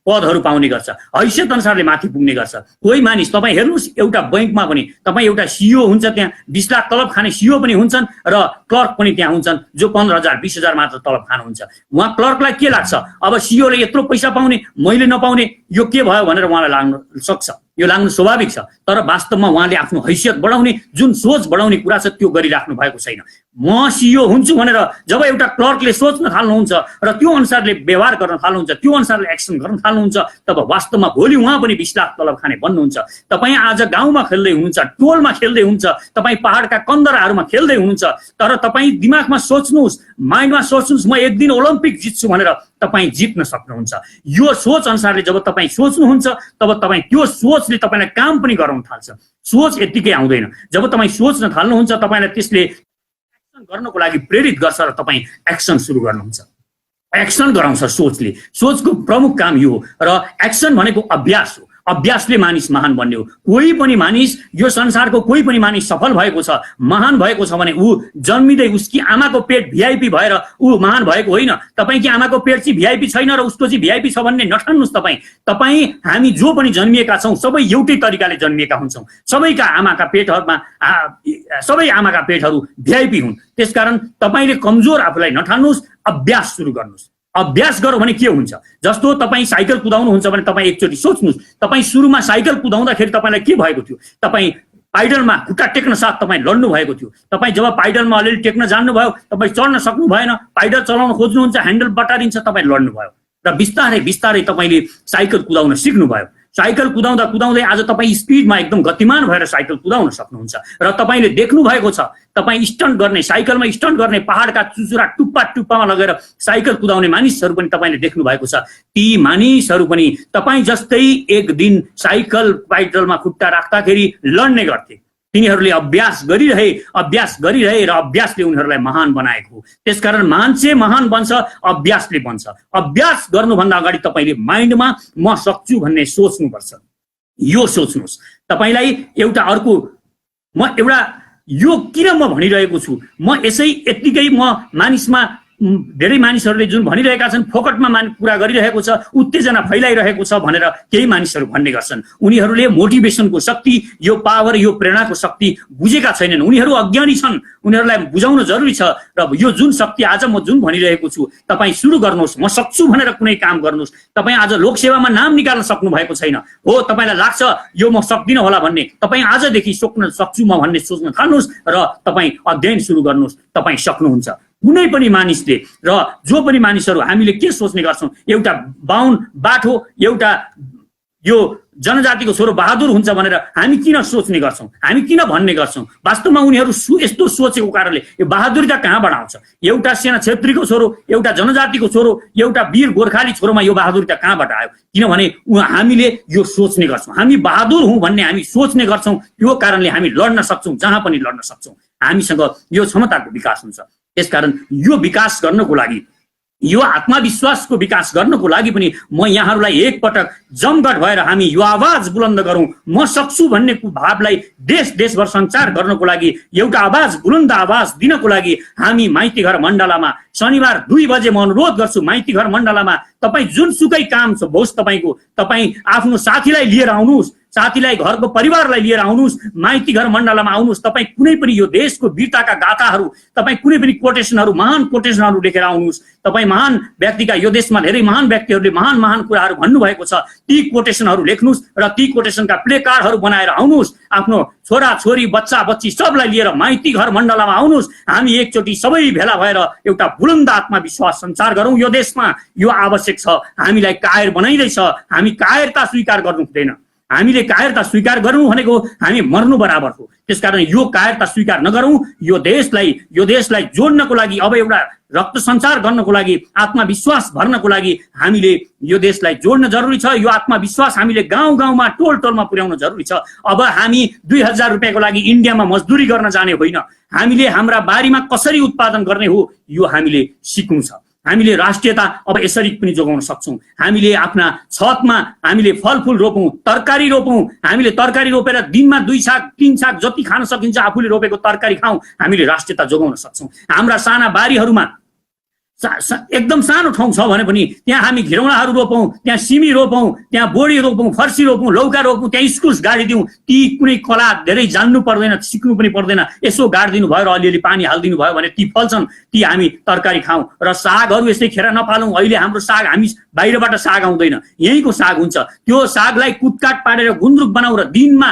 Speaker 1: पदहरू पाउने गर्छ, हैसियत अनुसारले माथि पुग्ने गर्छ। कोही मानिस, तपाईँ हेर्नुहोस्, एउटा बैंकमा पनि तपाईँ एउटा सिइओ हुन्छ, त्यहाँ 20 लाख तलब खाने सिइओ पनि हुन्छन् र क्लर्क पनि त्यहाँ हुन्छन् जो 15,000 20,000 मात्र तलब खानुहुन्छ। उहाँ क्लर्कलाई के लाग्छ, अब सिइओले यत्रो पैसा पाउने, मैले नपाउने, यो के भयो भनेर उहाँलाई लाग्न सक्छ। यो लाग्नु स्वाभाविक छ। तर वास्तवमा उहाँले आफ्नो हैसियत बढाउने, जुन सोच बढाउने कुरा छ त्यो गरिराख्नु भएको छैन। म सिइओ हुन्छु भनेर जब एउटा क्लर्कले सोच्न थाल्नुहुन्छ र त्यो अनुसारले व्यवहार गर्न थाल्नुहुन्छ, त्यो अनुसारले एक्सन गर्न थाल्नुहुन्छ, तब वास्तवमा भोलि उहाँ पनि 20 लाख तलब खाने बन्नुहुन्छ। तपाईँ आज गाउँमा खेल्दै हुनुहुन्छ, टोलमा खेल्दै हुनुहुन्छ, तपाईँ पहाडका कन्दराहरूमा खेल्दै हुनुहुन्छ, तर तपाईँ दिमागमा सोच्नुहोस्, माइन्डमा सोच्नुहोस्, म एक दिन ओलम्पिक जित्छु भनेर तपाईँ जित्न सक्नुहुन्छ। यो सोच अनुसारले जब तपाईँ सोच्नुहुन्छ तब तपाईँ त्यो सोचले तपाईँलाई काम पनि गराउन थाल्छ। सोच यत्तिकै आउँदैन। जब तपाईँ सोच्न थाल्नुहुन्छ तपाईँलाई त्यसले एक्सन गर्नको लागि प्रेरित गर्छ र तपाईँ एक्सन सुरु गर्नुहुन्छ। एक्सन गराउँछ सोचले। सोचको प्रमुख काम यो हो र एक्सन भनेको अभ्यास हो। अभ्यासले मानिस महान बन्ने हो। कोही पनि मानिस, यो संसारको कोही पनि मानिस सफल भएको छ, महान भएको छ भने ऊ जन्मिँदै उसकी आमाको पेट भिआइपी भएर ऊ महान भएको होइन। तपाईँकी आमाको पेट चाहिँ भिआइपी छैन र उसको चाहिँ भिआइपी छ भन्ने नठान्नुहोस्। तपाईँ हामी जो पनि जन्मिएका छौँ सबै एउटै तरिकाले जन्मिएका हुन्छौँ। सबैका आमाका पेटहरूमा सबै आमाका पेटहरू भिआइपी हुन्। त्यसकारण तपाईँले कमजोर आफूलाई नठान्नुहोस्, अभ्यास सुरु गर्नुहोस्। अभ्यास गरौँ भने के हुन्छ? जस्तो तपाईँ साइकल कुदाउनुहुन्छ भने तपाईँ एकचोटि सोच्नुहोस्, तपाईँ सुरुमा साइकल कुदाउँदाखेरि तपाईँलाई के भएको थियो? तपाईँ पाइडलमा खुट्टा टेक्न साथ तपाईँ लड्नु भएको थियो। तपाईँ जब पाइडलमा अलिअलि टेक्न जान्नुभयो, तपाईँ चढ्न सक्नु भएन, पाइडल चलाउन खोज्नुहुन्छ, ह्यान्डल बटारिन्छ, तपाईँ लड्नुभयो र बिस्तारै बिस्तारै तपाईँले साइकल कुदाउन सिक्नुभयो। साइकल कुदाउँदा कुदाउँदै आज तपाईँ स्पिडमा एकदम गतिमान भएर साइकल कुदाउन सक्नुहुन्छ र तपाईँले देख्नु भएको छ तपाईँ स्टन्ट गर्ने, साइकलमा स्टन्ट गर्ने, पहाडका चुचुरा टुप्पा टुप्पामा लगेर साइकल कुदाउने मानिसहरू पनि तपाईँले देख्नु भएको छ। ती मानिसहरू पनि तपाईँ जस्तै एक दिन साइकल पाइडलमा खुट्टा राख्दाखेरि लड्ने गर्थे। तिनीहरूले अभ्यास गरिरहे र अभ्यासले उनीहरूलाई महान बनाएको हो। त्यसकारण मान्छे महान बन्छ, अभ्यासले बन्छ। अभ्यास गर्नुभन्दा अगाडि तपाईँले माइन्डमा म सक्छु भन्ने सोच्नुपर्छ। यो सोच्नुहोस्। तपाईँलाई एउटा अर्को यो किन म भनिरहेको छु, म यसै यत्तिकै म मानिसमा धेरै मानिसहरूले जुन भनिरहेका छन्, फोकटमा कुरा गरिरहेको छ, उत्तेजना फैलाइरहेको छ भनेर केही मानिसहरू भन्ने गर्छन्। उनीहरूले मोटिभेसनको शक्ति, यो पावर, यो प्रेरणाको शक्ति बुझेका छैनन्। उनीहरू अज्ञानी छन्। उनीहरूलाई बुझाउन जरुरी छ। र यो जुन शक्ति आज म जुन भनिरहेको छु, तपाईँ सुरु गर्नुहोस्। म सक्छु भनेर कुनै काम गर्नुहोस्। तपाईँ आज लोकसेवामा नाम निकाल्न सक्नु भएको छैन हो, तपाईँलाई लाग्छ यो म सक्दिनँ होला भन्ने, तपाईँ आजदेखि सक्छु म भन्ने सोच्न थाल्नुहोस् र तपाईँ अध्ययन सुरु गर्नुहोस्। तपाईँ सक्नुहुन्छ। कुनै पनि मानिसले र जो पनि मानिसहरू हामीले के सोच्ने गर्छौँ, एउटा बाठो, एउटा यो जनजातिको छोरो बहादुर हुन्छ भनेर हामी किन सोच्ने गर्छौँ, हामी किन भन्ने गर्छौँ? वास्तवमा उनीहरू यस्तो सोचेको कारणले यो बहादुरिता कहाँबाट आउँछ? एउटा सेना क्षेत्रीको छोरो, एउटा जनजातिको छोरो, एउटा वीर गोर्खाली छोरोमा यो बहादुरिता कहाँबाट आयो? किनभने हामीले यो सोच्ने गर्छौँ। हामी बहादुर हौँ भन्ने हामी सोच्ने गर्छौँ। त्यो कारणले हामी लड्न सक्छौँ, जहाँ पनि लड्न सक्छौँ। हामीसँग यो क्षमताको विकास हुन्छ। त्यसकारण यो विकास गर्नको लागि, यो आत्मविश्वासको विकास गर्नको लागि पनि म यहाँहरूलाई एकपटक जमघट भएर हामी यो आवाज बुलन्द गरौँ। म सक्छु भन्ने भावलाई देशभर सञ्चार गर्नको लागि, एउटा आवाज, बुलन्द आवाज दिनको लागि हामी माइतीघर मण्डलामा शनिबार 2 बजे म अनुरोध गर्छु। माइतीघर मण्डलामा तपाईँ जुनसुकै काम छ होस् तपाईँको, तपाईँ आफ्नो साथीलाई लिएर आउनुहोस्, साथीलाई, घरको परिवारलाई लिएर आउनुहोस्, माइतीघर मण्डलामा आउनुहोस्। तपाईँ कुनै पनि यो देशको वीरताका गाथाहरू, तपाईँ कुनै पनि कोटेसनहरू, महान कोटेसनहरू लेखेर आउनुहोस्। तपाईँ महान व्यक्तिका, यो देशमा धेरै महान व्यक्तिहरूले महान महान कुराहरू भन्नुभएको छ, ती कोटेसनहरू लेख्नुहोस् र ती कोटेसनका प्ले कार्डहरू बनाएर आउनुहोस्। आफ्नो छोरा छोरी, बच्चा बच्ची सबलाई लिएर माइतीघर मण्डलामा आउनुहोस्। हामी एकचोटि सबै भेला भएर एउटा बुलन्द आत्मविश्वास सञ्चार गरौँ। यो देशमा यो आवश्यक छ। हामीलाई कायर बनाइँदैछ। हामी कायरता स्वीकार गर्नु हुँदैन। हामीले कायरता स्वीकार गर्नु भनेको हामी मर्नु बराबर हो। त्यसकारण यो कायरता स्वीकार नगरौँ। यो देशलाई जोड्नको लागि, अब एउटा रक्त सञ्चार गर्नको लागि, आत्मविश्वास भर्नको लागि हामीले यो देशलाई जोड्न जरुरी छ। यो आत्मविश्वास हामीले गाउँ गाउँमा, टोल टोलमा पुर्याउन जरुरी छ। अब हामी 2000 रुपियाँको लागि इन्डियामा मजदुरी गर्न जाने होइन। हामीले हाम्रा बारीमा कसरी उत्पादन गर्ने हो यो हामीले सिक्नु छ। हामीले राष्ट्रियता अब यसरी पनि जोगाउन सक्छौँ। हामीले आफ्ना छतमा हामीले फलफुल रोपौँ, तरकारी रोपौँ। हामीले तरकारी रोपेर दिनमा 2 छाक 3 छाक जति खान सकिन्छ आफूले रोपेको तरकारी खाउँ। हामीले राष्ट्रियता जोगाउन सक्छौँ। हाम्रा साना बारीहरूमा एकदम सानो ठाउँ छ भने पनि त्यहाँ हामी घिरौँडाहरू रोपौँ, त्यहाँ सिमी रोपौँ, त्यहाँ बोडी रोपौँ, फर्सी रोपौँ, लौका रोपौँ, त्यहाँ इस्कुस गाडिदिउँ। ती कुनै कला धेरै जान्नु पर्दैन, सिक्नु पनि पर्दैन, यसो गाडिदिनु भयो र अलिअलि पानी हालिदिनु भयो भने ती फल्छन्, ती हामी तरकारी खाउँ। र सागहरू यसै खेर नपालौँ। अहिले हाम्रो साग हामी बाहिरबाट साग आउँदैन, यहीँको साग हुन्छ। त्यो सागलाई कुटकाट पारेर गुन्द्रुक बनाऊ र दिनमा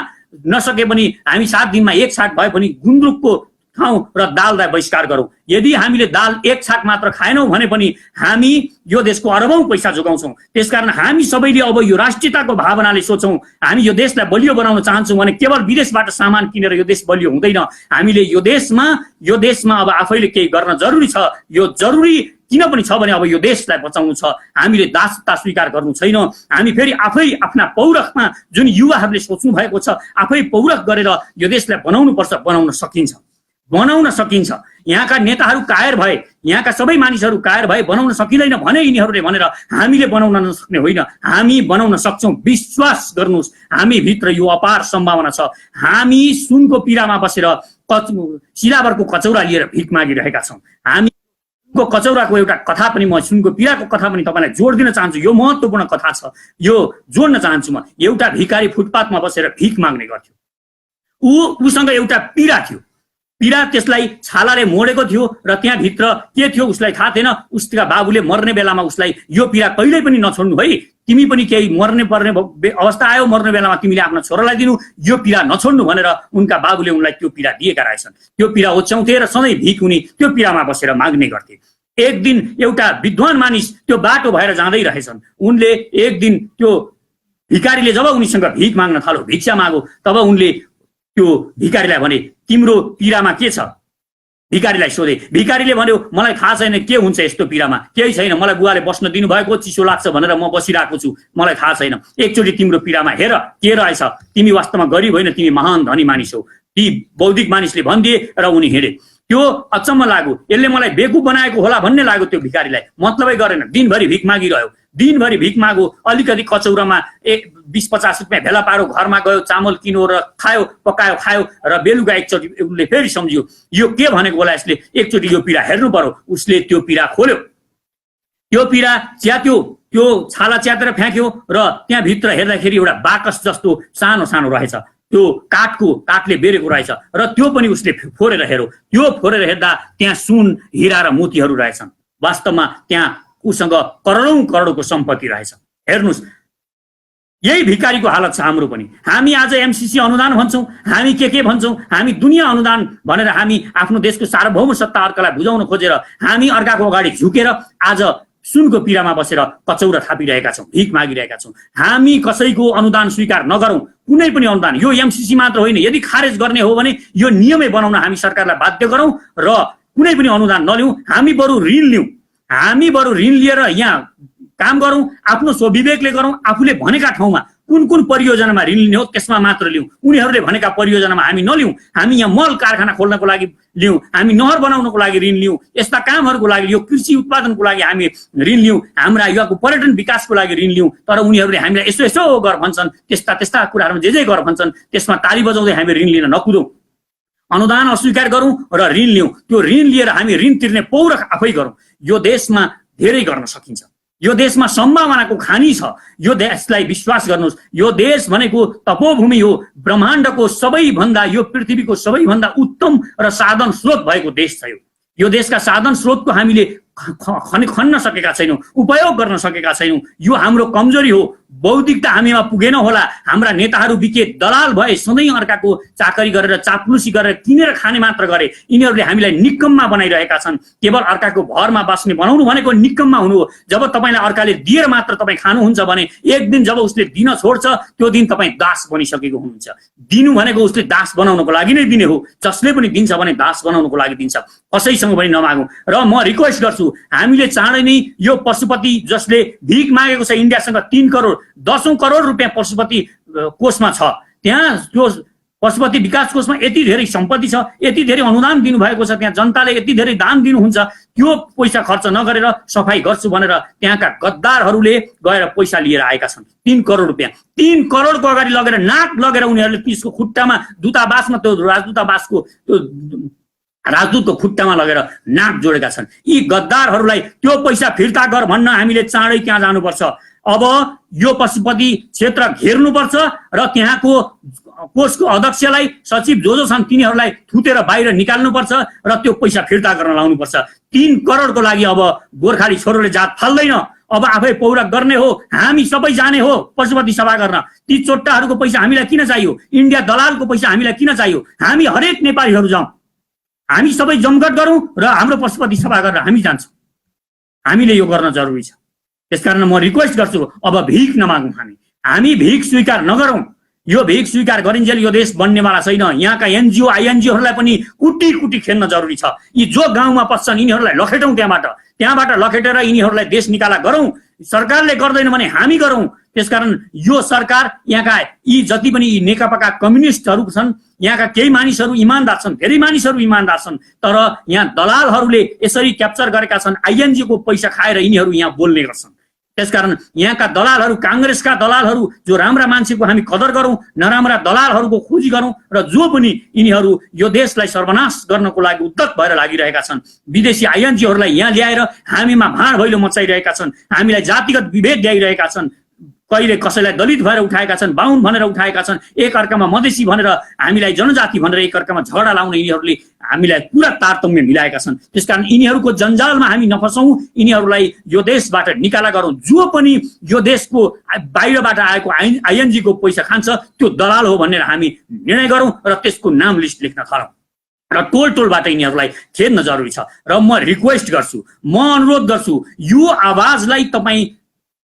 Speaker 1: नसके पनि हामी 7 दिनमा एक छाक भए पनि गुन्द्रुकको खाउँ र दाललाई बहिष्कार गरौँ। यदि हामीले दाल एक छाक मात्र खाएनौँ भने पनि हामी यो देशको अरबौं पैसा जोगाउँछौँ। त्यसकारण हामी सबैले अब यो राष्ट्रियताको भावनाले सोचौँ। हामी यो देशलाई बलियो बनाउन चाहन्छौँ भने केवल विदेशबाट सामान किनेर यो देश बलियो हुँदैन। हामीले यो देशमा अब आफैले केही गर्न जरुरी छ। यो जरुरी किन पनि छ भने अब यो देशलाई बचाउनु छ। हामीले दासता स्वीकार गर्नु छैन। हामी फेरि आफै आफ्ना पौरखमा जुन युवाहरूले सोच्नु भएको छ, आफै पौरख गरेर यो देशलाई बनाउनु पर्छ, बनाउन सकिन्छ। यहाँका नेताहरू कायर भए, यहाँका सबै मानिसहरू कायर भए बनाउन सकिँदैन भने यिनीहरूले भनेर हामीले बनाउन नसक्ने होइन, हामी बनाउन सक्छौँ। विश्वास गर्नुहोस्, हामी भित्र यो अपार सम्भावना छ। हामी सुनको पिरामा बसेर सिलावरको कचौरा लिएर भिख मागिरहेका छौँ। हामी सुनको कचौराको एउटा कथा पनि, म सुनको पिराको कथा पनि तपाईँलाई जोड दिन चाहन्छु। यो महत्त्वपूर्ण कथा छ, यो जोड्न चाहन्छु म। एउटा भिखारी फुटपाथमा बसेर भिख माग्ने गर्थ्यो। उसँग एउटा पिरा थियो। पिरा त्यसलाई छालाले मोडेको थियो र त्यहाँ भित्र के थियो उसलाई थाहा थिएन। उसका बाबुले मर्ने बेलामा उसलाई यो पिरा कहिल्यै पनि नछोड्नु है, तिमी पनि केही मर्ने पर्ने अवस्था आयो, मर्ने बेलामा तिमीले आफ्नो छोरालाई दिनु, यो पिरा नछोड्नु भनेर उनका बाबुले उनलाई त्यो पिरा दिएका रहेछन्। त्यो पिरा ओछ्याउँथे र सधैँ भिख उनी त्यो पिरामा बसेर माग्ने गर्थे। एक दिन एउटा विद्वान मानिस त्यो बाटो भएर जाँदै रहेछन्। उनले एक दिन त्यो भिखारीले जब उनीसँग भिख माग्न थाल्यो, भिक्षा मागो, तब उनले त्यो भिखारीलाई भने तिम्रो पिरामा के छ? भिखारीलाई सोधे। भिखारीले भन्यो मलाई थाहा छैन के हुन्छ यस्तो पिरामा, केही छैन, मलाई बुवाले बस्न दिनुभएको, चिसो लाग्छ भनेर म बसिरहेको छु, मलाई थाहा छैन। एकचोटि तिम्रो पिरामा हेर के रहेछ, तिमी वास्तवमा गरिब होइन, तिमी महान धनी मानिस हो। ती बौद्धिक मानिसले भनिदिए र उनी हिँडे। त्यो अचम्म लाग्यो, यसले मलाई बेकुफ बनाएको होला भन्ने लाग्यो त्यो भिखारीलाई। मतलबै गरेन, दिनभरि भिख मागिरह्यो, दिनभरि भिख मागो, अलिकति कचौरामा 20-50 रुपियाँ भेला पारो, घरमा गयो, चामल किन्यो र खायो, पकायो, खायो र बेलुका एकचोटि उसले फेरि सम्झियो यो के भनेको होला यसले, एकचोटि यो पिरा हेर्नु पर्यो। उसले त्यो पिरा खोल्यो, त्यो पिरा च्यात्यो, त्यो छाला च्यातेर फ्याँक्यो र त्यहाँ भित्र हेर्दाखेरि एउटा बाकस जस्तो सानो सानो रहेछ। त्यो काठले बेरेको रहेछ र त्यो पनि उसले फोरेर हेर्यो। त्यो फोरेर हेर्दा त्यहाँ सुन, हिरा र मोतीहरू रहेछन्। वास्तवमा त्यहाँ उसँग करोडौं सम्पत्ति रहेछ। हेर्नुहोस्, यही भिखारीको हालत छ हाम्रो पनि। हामी आज एमसीसी अनुदान भन्छौँ, हामी के भन्छौँ, हामी दुनियाँ अनुदान भनेर हामी आफ्नो देशको सार्वभौम सत्ता अर्कालाई बुझाउन खोजेर हामी अर्काको अगाडि झुकेर आज सुनको पिरामा बसेर कचौरा थापिरहेका छौँ, भिख मागिरहेका छौँ। हामी कसैको अनुदान स्वीकार नगरौँ, कुनै पनि अनुदान। यो एमसीसी मात्र होइन, यदि खारेज गर्ने हो भने यो नियमै बनाउन हामी सरकारलाई बाध्य गरौँ र कुनै पनि अनुदान नलिउँ। हामी बरु ऋण लिउँ, हामी बरु ऋण लिएर यहाँ काम गरौँ, आफ्नो स्वविवेकले गरौँ। आफूले भनेका ठाउँमा कुन परियोजनामा ऋण लिने हो त्यसमा मात्र लिउँ। उनीहरूले भनेका परियोजनामा हामी नलिउँ। हामी यहाँ मल कारखाना खोल्नको लागि लिउँ, हामी नहर बनाउनको लागि ऋण लिउँ, यस्ता कामहरूको लागि, यो कृषि उत्पादनको लागि हामी ऋण लिउँ, हाम्रा युवाको पर्यटन विकासको लागि ऋण लिउँ। तर उनीहरूले हामीलाई यसो गर भन्छन्, त्यस्ता कुराहरूमा जे गर भन्छन्, त्यसमा ताली बजाउँदै हामी ऋण लिन नकुदौँ। अनुदान अस्वीकार गरौँ र ऋण लिउँ। त्यो ऋण लिएर हामी ऋण तिर्ने पौरख आफै गरौँ। यो देशमा धेरै गर्न सकिन्छ। यो देशमा सम्भावनाको खानी छ। यो देशलाई विश्वास गर्नुहोस्, यो देश भनेको तपोभूमि हो, ब्रह्माण्डको सबैभन्दा, यो पृथ्वीको सबैभन्दा उत्तम र साधन स्रोत भएको देश छ। यो देशका साधन स्रोतको हामीले खन्न सकेका छैनौँ, उपयोग गर्न सकेका छैनौँ। यो हाम्रो कमजोरी हो। बौद्धिकता हामीमा पुगेन होला। हाम्रा नेताहरू बिके दलाल भए, सधैँ अर्काको चाकरी गरेर, चाप्लुसी गरेर, किनेर खाने मात्र गरे। यिनीहरूले हामीलाई निकम्मा बनाइरहेका छन्। केवल अर्काको भरमा बस्ने बनाउनु भनेको निकम्मा हुनु हो। जब तपाईँलाई अर्काले दिएर मात्र तपाईँ खानुहुन्छ भने एक दिन जब उसले दिन छोड्छ, त्यो दिन तपाईँ दास बनिसकेको हुनुहुन्छ। दिनु भनेको उसले दास बनाउनको लागि नै दिने हो। जसले पनि दिन्छ भने दास बनाउनको लागि दिन्छ। कसैसँग पनि नमागौँ। र म रिक्वेस्ट गर्छु, हामीले चाँडै नै यो पशुपति जसले भिख मागेको छ, इन्डियासँग 3 करोड 10 करोड रुपियाँ पशुपति कोषमा छ, त्यहाँ त्यो पशुपति विकास कोषमा यति धेरै सम्पत्ति छ, यति धेरै अनुदान दिनुभएको छ, त्यहाँ जनताले यति धेरै दान दिनुहुन्छ। त्यो पैसा खर्च नगरेर सफाई गर्छु भनेर त्यहाँका गद्दारहरूले गएर पैसा लिएर आएका छन्। 3 करोड रुपियाँ, 3 करोडको अगाडि लगेर नाक लगेर उनीहरूले त्यसको खुट्टामा दूतावासमा, त्यो राजदूतावासको त्यो राजदूतको खुट्टामा लगेर नाक जोडेका छन्। यी गद्दारहरूलाई त्यो पैसा फिर्ता गर भन्न हामीले चाँडै त्यहाँ जानुपर्छ। अब यो पशुपति क्षेत्र घेर्नुपर्छ र त्यहाँको कोषको अध्यक्षलाई, सचिव जो जो छन् तिनीहरूलाई थुतेर बाहिर निकाल्नुपर्छ र त्यो पैसा फिर्ता गर्न लाउनुपर्छ। 3 करोडको लागि अब गोर्खाली छोरोले जात फाल्दैन, अब आफै पौरख गर्ने हो, हामी सबै जाने हो पशुपति सभा गर्न। ती चोट्टाहरूको पैसा हामीलाई किन चाहियो? इन्डिया दलालको पैसा हामीलाई किन चाहियो? हामी हरेक नेपालीहरू जाउँ, हामी सबै जमघट गरौँ र हाम्रो पशुपति सभा गरेर हामी जान्छौँ। हामीले यो गर्न जरुरी छ। त्यसकारण म रिक्वेस्ट गर्छु, अब भिख नमागौँ, हामी भिख स्वीकार नगरौँ। यो भिख स्वीकार गरिन्जेल यो देश बन्नेवाला छैन। यहाँका एनजिओ आइएनजिओहरूलाई पनि कुटी कुटी खेल्न जरुरी छ। यी जो गाउँमा पस्छन् यिनीहरूलाई लखेटौँ, त्यहाँबाट लखेटेर यिनीहरूलाई देश निकाला गरौँ। सरकारले गर्दैन भने हामी गरौँ। त्यसकारण यो सरकार, यहाँका यी जति पनि नेकपाका कम्युनिस्टहरू छन्, यहाँका केही मानिसहरू इमानदार छन्, धेरै मानिसहरू इमानदार छन्, तर यहाँ दलालहरूले यसरी क्याप्चर गरेका छन्। आइएनजिओको पैसा खाएर यिनीहरू यहाँ बोल्ने गर्छन्। त्यसकारण यहाँका दलालहरू, कांग्रेसका दलालहरू, जो राम्रा मान्छेको हामी कदर गरौँ, नराम्रा दलालहरूको खोजी गरौँ र जो पनि यिनीहरू यो देशलाई सर्वनाश गर्नको लागि उद्यत भएर लागिरहेका छन्, विदेशी आइएनजिओहरूलाई यहाँ ल्याएर हामीमा भाँड भैलो मचाइरहेका छन्, हामीलाई जातिगत विभेद ल्याइरहेका छन्, कहिले कसैलाई दलित भएर उठाएका छन्, बाहुन भनेर उठाएका छन्, एक अर्कामा मधेसी भनेर हामीलाई जनजाति भनेर एक अर्कामा झगडा लाउने यिनीहरूले हामीलाई पुरा तारतम्य मिलाएका छन्। त्यसकारण यिनीहरूको जन्जालमा हामी नफसौँ, यिनीहरूलाई यो देशबाट निकाला गरौँ। जो पनि यो देशको बाहिरबाट आएको आइएनजीको पैसा खान्छ त्यो दलाल हो भनेर हामी निर्णय गरौँ र त्यसको नाम लिस्ट लेख्न थालौँ र टोल टोलबाट यिनीहरूलाई खेद्न जरुरी छ। र म रिक्वेस्ट गर्छु, म अनुरोध गर्छु, यो आवाजलाई तपाईँ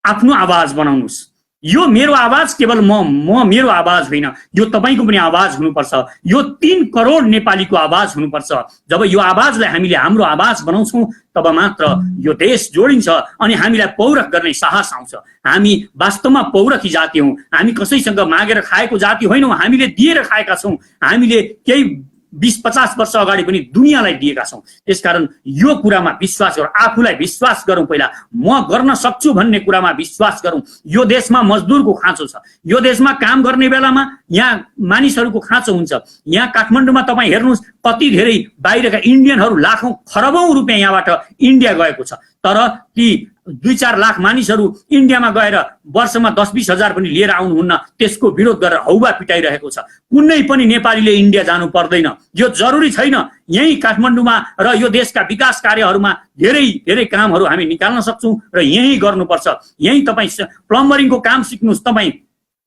Speaker 1: आफ्नो आवाज बनाउनुस्। यो मेरो आवाज केवल मेरो आवाज होइन, यो तपाईको पनि आवाज हुनुपर्छ। यो 3 करोड नेपालीको आवाज हुनुपर्छ। जब यो आवाजलाई हामीले हाम्रो आवाज बनाउँछौँ तब मात्र यो देश जोडिन्छ अनि हामीलाई पौरख गर्ने साहस आउँछ। हामी वास्तवमा पौरखी जाति हौँ, हामी कसैसँग मागेर खाएको जाति होइनौँ, हामीले दिएर खाएका छौँ। हामीले केही 20-50 वर्ष अगाडि पनि दुनियाँलाई दिएका छौँ। त्यसकारण यो कुरामा विश्वास गरौँ, आफूलाई विश्वास गरौँ। पहिला म गर्न सक्छु भन्ने कुरामा विश्वास गरौँ। यो देशमा मजदुरको खाँचो छ, यो देशमा काम गर्ने बेलामा यहाँ मानिसहरूको खाँचो हुन्छ। यहाँ काठमाडौँमा तपाईँ हेर्नुहोस् कति धेरै बाहिरका इन्डियनहरू लाखौँ खरबौँ रुपियाँ यहाँबाट इन्डिया गएको छ, तर ती 2-4 लाख मानिसहरू इन्डियामा गएर वर्षमा 10-20 हजार पनि लिएर आउनुहुन्न। त्यसको विरोध गरेर हौवा पिटाइरहेको छ। कुनै पनि नेपालीले इन्डिया जानु पर्दैन, यो जरुरी छैन। यही काठमाडौँमा र यो देशका विकास कार्यहरूमा धेरै धेरै कामहरू हामी निकाल्न सक्छौँ र यही गर्नुपर्छ। यही तपाईँ प्लम्बरिङको काम सिक्नुहोस्, तपाईँ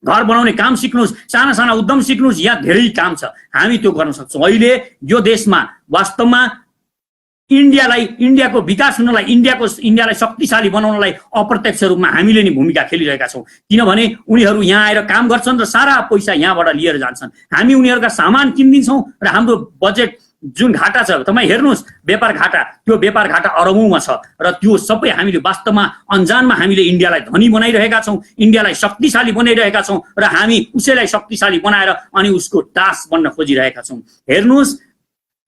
Speaker 1: घर बनाउने काम सिक्नुहोस्, साना साना उद्यम सिक्नुहोस्, यहाँ धेरै काम छ, हामी त्यो गर्न सक्छौँ। अहिले यो देशमा वास्तवमा इन्डियाको विकास हुनलाई, इन्डियालाई शक्तिशाली बनाउनलाई अप्रत्यक्ष रूपमा हामीले नै भूमिका खेलिरहेका छौँ। किनभने उनीहरू यहाँ आएर काम गर्छन् र सारा पैसा यहाँबाट लिएर जान्छन्। हामी उनीहरूका सामान किनिदिन्छौँ र हाम्रो बजेट जुन घाटा छ, तपाईँ हेर्नुहोस् व्यापार घाटा, त्यो व्यापार घाटा अरबौँमा छ र त्यो सबै हामीले वास्तवमा अन्जानमा हामीले इन्डियालाई धनी बनाइरहेका छौँ, इन्डियालाई शक्तिशाली बनाइरहेका छौँ र हामी उसैलाई शक्तिशाली बनाएर अनि उसको दास बन्न खोजिरहेका छौँ। हेर्नुहोस्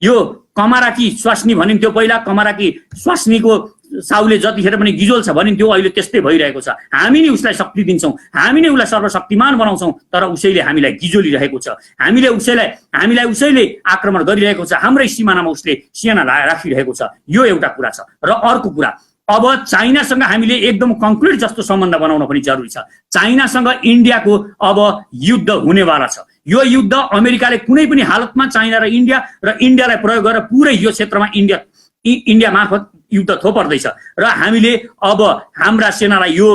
Speaker 1: यो कमराकी स्वास्नी भनिन्थ्यो पहिला, कमराकी स्वास्नीको साउले जतिखेर पनि गिजोल छ भनिन्थ्यो, अहिले त्यस्तै भइरहेको छ। हामी नै उसलाई शक्ति दिन्छौँ, हामी नै उसलाई सर्वशक्तिमान बनाउँछौँ, तर उसैले हामीलाई गिजोलिरहेको छ, हामीलाई उसैले आक्रमण गरिरहेको छ, हाम्रै सिमानामा उसले सियाना राखिरहेको छ। यो एउटा कुरा छ। र अर्को कुरा, अब चाइनासँग हामीले एकदम कङ्क्रिट जस्तो सम्बन्ध बनाउन पनि जरुरी छ। चाइनासँग इन्डियाको अब युद्ध हुनेवाला छ। यो युद्ध अमेरिकाले कुनै पनि हालतमा चाइना र इन्डियालाई प्रयोग गरेर पुरै यो क्षेत्रमा इन्डिया मार्फत युद्ध थोपर्दैछ र हामीले अब हाम्रा सेनालाई यो